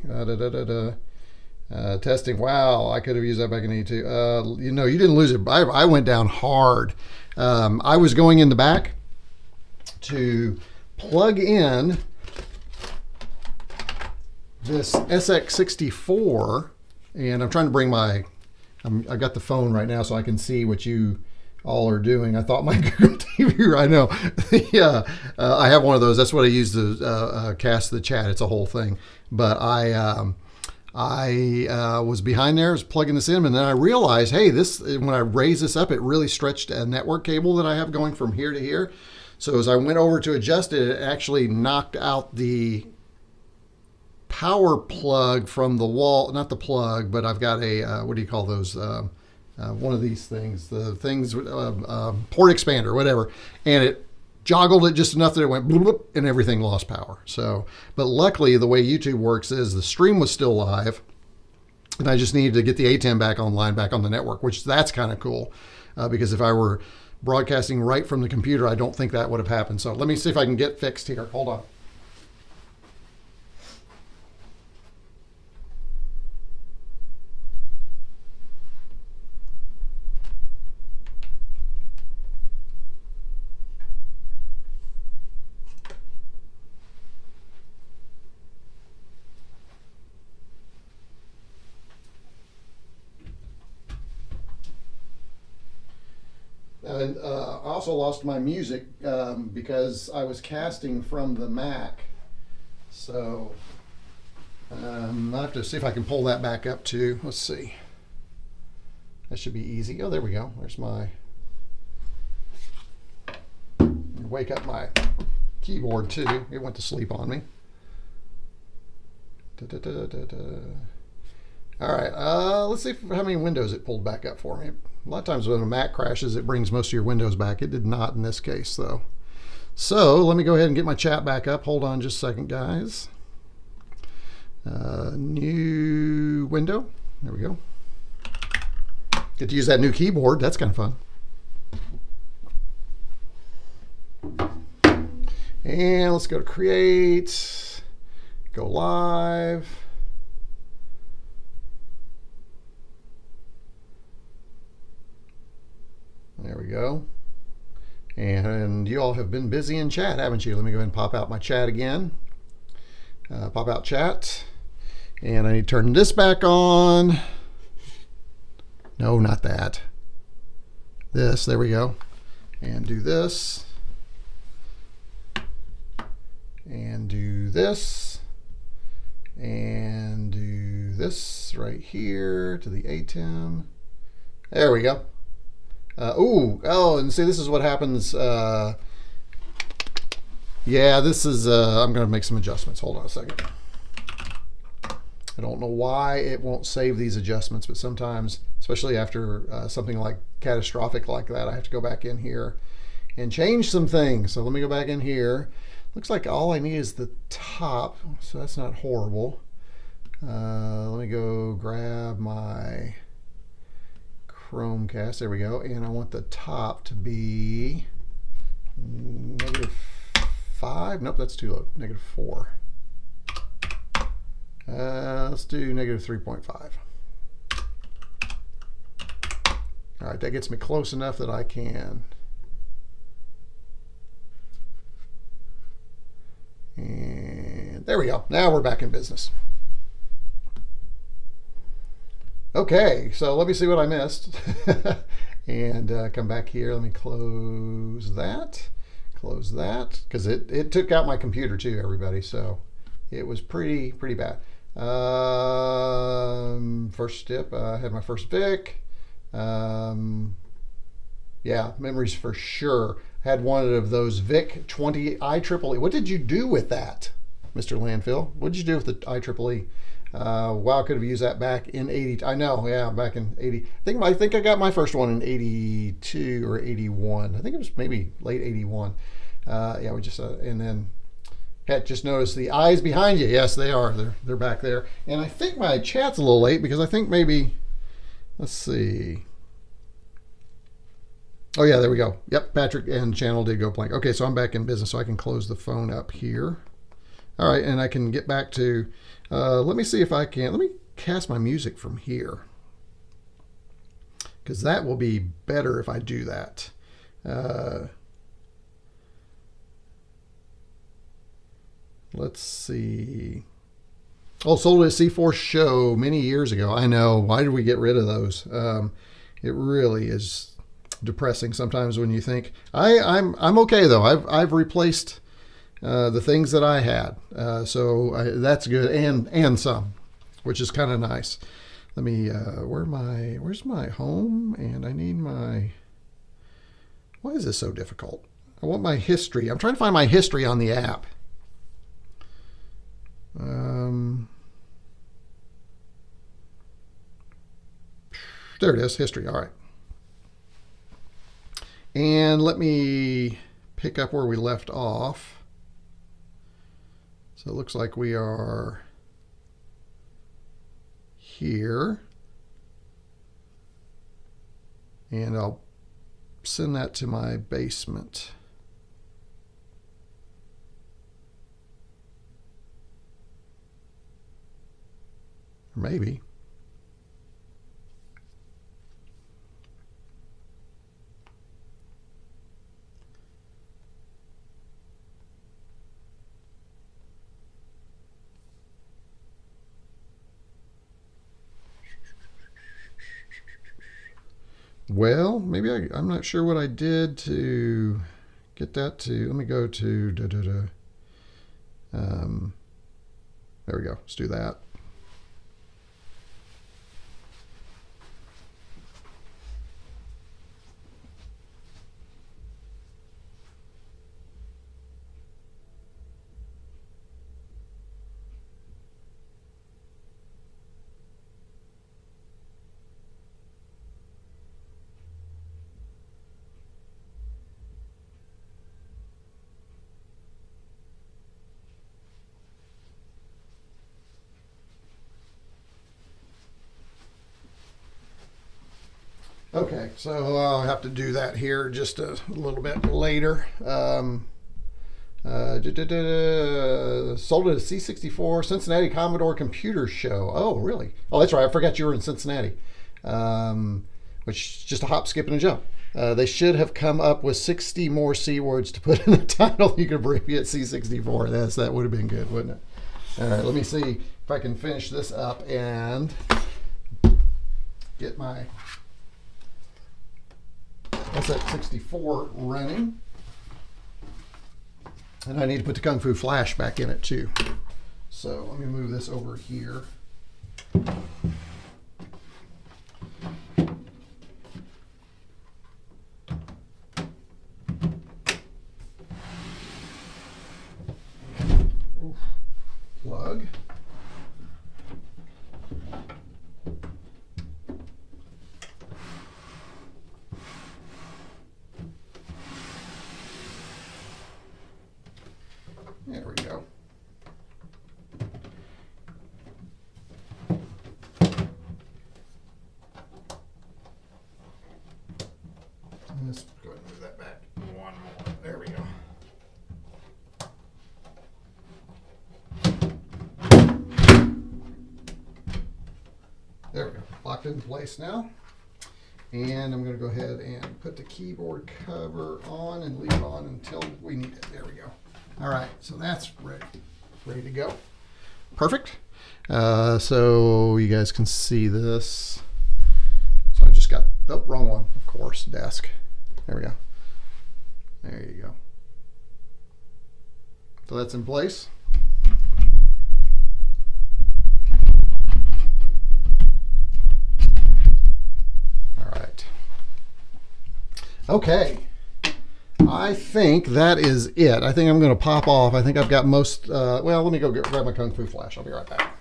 Testing. Wow, I could have used that back in E2. You know, you didn't lose it. I went down hard. I was going in the back to plug in this SX64, and I'm trying to bring my I got the phone right now so I can see what you all are doing. I thought my Google TV, I know. Yeah, I have one of those. That's what I use to cast the chat. It's a whole thing. But I was behind there, I was plugging this in, and then I realized, hey, when I raised this up, it really stretched a network cable that I have going from here to here. So as I went over to adjust it, it actually knocked out the power plug from the wall, not the plug, but I've got a what do you call those, one of these things, the things, port expander, whatever, and it joggled it just enough that it went bloop, bloop, and everything lost power. So, but luckily the way YouTube works is the stream was still live, and I just needed to get the ATEM back online, back on the network, which that's kind of cool, because if I were broadcasting right from the computer, I don't think that would have happened. So let me see if I can get fixed here. Hold on. And I also lost my music because I was casting from the Mac. So I'll have to see if I can pull that back up too. Let's see. That should be easy. Oh, there we go. There's my... Wake up my keyboard too. It went to sleep on me. All right, let's see how many windows it pulled back up for me. A lot of times when a Mac crashes, it brings most of your windows back. It did not in this case, though. So let me go ahead and get my chat back up. Hold on just a second, guys. New window. There we go. Get to use that new keyboard. That's kind of fun. And let's go to create, go live. There we go. And you all have been busy in chat, haven't you? Let me go ahead and pop out my chat again. Pop out chat. And I need to turn this back on. No, not that. This, there we go. And do this. And do this. And do this right here to the ATEM. There we go. Oh, and see, this is what happens. Yeah, this is, I'm going to make some adjustments. Hold on a second. I don't know why it won't save these adjustments, but sometimes, especially after something like catastrophic like that, I have to go back in here and change some things. So let me go back in here. Looks like all I need is the top, so that's not horrible. Let me go grab my Chromecast. There we go. And I want the top to be -5. Nope, that's too low. -4. Let's do -3.5. All right, that gets me close enough that I can. And there we go. Now we're back in business. Okay, so let me see what I missed. And come back here. Let me close that. Close that. Because it took out my computer too, everybody. So it was pretty bad. First step, I had my first VIC. Yeah, memories for sure. Had one of those VIC-20 IEEE. What did you do with that, Mr. Landfill? What did you do with the IEEE? Wow, I could have used that back in 80. I know, yeah, back in 80. I think I got my first one in 82 or 81. I think it was maybe late 81. Yeah, we just and then had just noticed the eyes behind you. Yes, they are. They're back there. And I think my chat's a little late because I think maybe, let's see. Oh yeah, there we go. Yep, Patrick and channel did go blank. Okay, so I'm back in business, so I can close the phone up here. All right, and I can get back to, let me see if I can, let me cast my music from here. Because that will be better if I do that. Let's see. Oh, sold at a C4 show many years ago. I know. Why did we get rid of those? It really is depressing sometimes when you think I'm okay though. I've replaced the things that I had, so that's good, and some, which is kind of nice. Let me where's my home, and I need my, why is this so difficult? I want my history. I'm trying to find my history on the app. There it is, history. All right. And let me pick up where we left off. So it looks like we are here. And I'll send that to my basement. Or maybe. Well, maybe I'm not sure what I did to get that to, let me go to, there we go, let's do that. Okay, so I'll have to do that here just a little bit later. Sold at a C64 Cincinnati Commodore Computer Show. Oh, really? Oh, that's right. I forgot you were in Cincinnati, which is just a hop, skip, and a jump. They should have come up with 60 more C words to put in the title. You could abbreviate C64. That would have been good, wouldn't it? All right, let me see if I can finish this up and get my SF64 running. And I need to put the Kung Fu Flash back in it too. So let me move this over here. Plug. There we go. Let's go ahead and move that back one more. There we go. There we go. Locked in place now. And I'm going to go ahead and put the keyboard cover on and leave it on until we need it. There we go. All right, so that's ready to go. Perfect. So you guys can see this. So I just got, oh, wrong one, of course, desk. There we go. There you go. So that's in place. All right. Okay. I think that is it. I think I'm going to pop off. I think I've got most, well, let me go grab my Kung Fu flash. I'll be right back.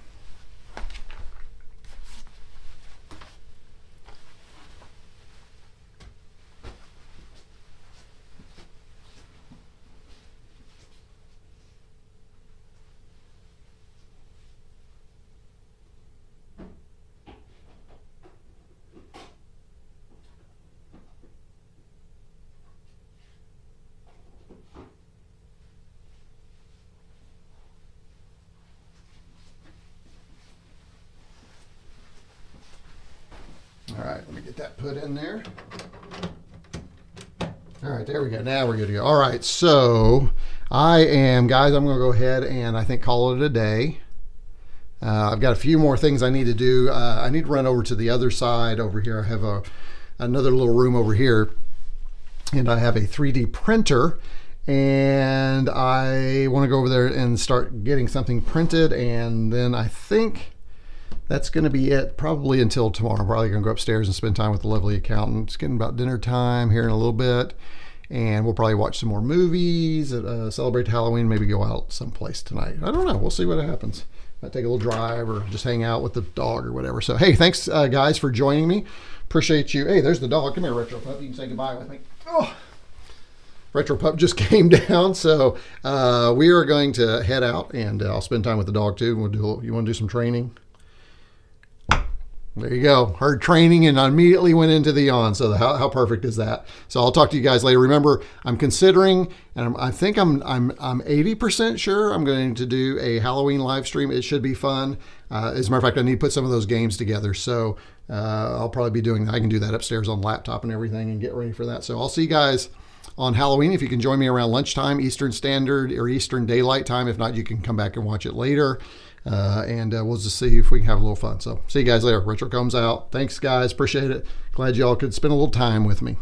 All right, let me get that put in there. All right, there we go. Now we're good to go. All right, so guys, I'm going to go ahead and I think call it a day. I've got a few more things I need to do. I need to run over to the other side over here. I have another little room over here, and I have a 3D printer, and I want to go over there and start getting something printed, and then I think that's going to be it probably until tomorrow. I'm probably going to go upstairs and spend time with the lovely accountant. It's getting about dinner time here in a little bit, and we'll probably watch some more movies, celebrate Halloween, maybe go out someplace tonight. I don't know. We'll see what happens. Might take a little drive or just hang out with the dog or whatever. So, hey, thanks, guys, for joining me. Appreciate you. Hey, there's the dog. Come here, retroPup. You can say goodbye with me. Oh, retroPup just came down, so we are going to head out, and I'll spend time with the dog too. You want to do some training? There you go. Heard training and I immediately went into the yawn. So how perfect is that? So I'll talk to you guys later. Remember, I'm considering, and I think I'm 80% sure I'm going to do a Halloween live stream. It should be fun. As a matter of fact, I need to put some of those games together. So I'll probably be doing that. I can do that upstairs on laptop and everything and get ready for that. So I'll see you guys on Halloween. If you can join me around lunchtime, Eastern Standard or Eastern Daylight Time. If not, you can come back and watch it later. And we'll just see if we can have a little fun. So see you guys later. retroCombs out. Thanks, guys. Appreciate it. Glad y'all could spend a little time with me.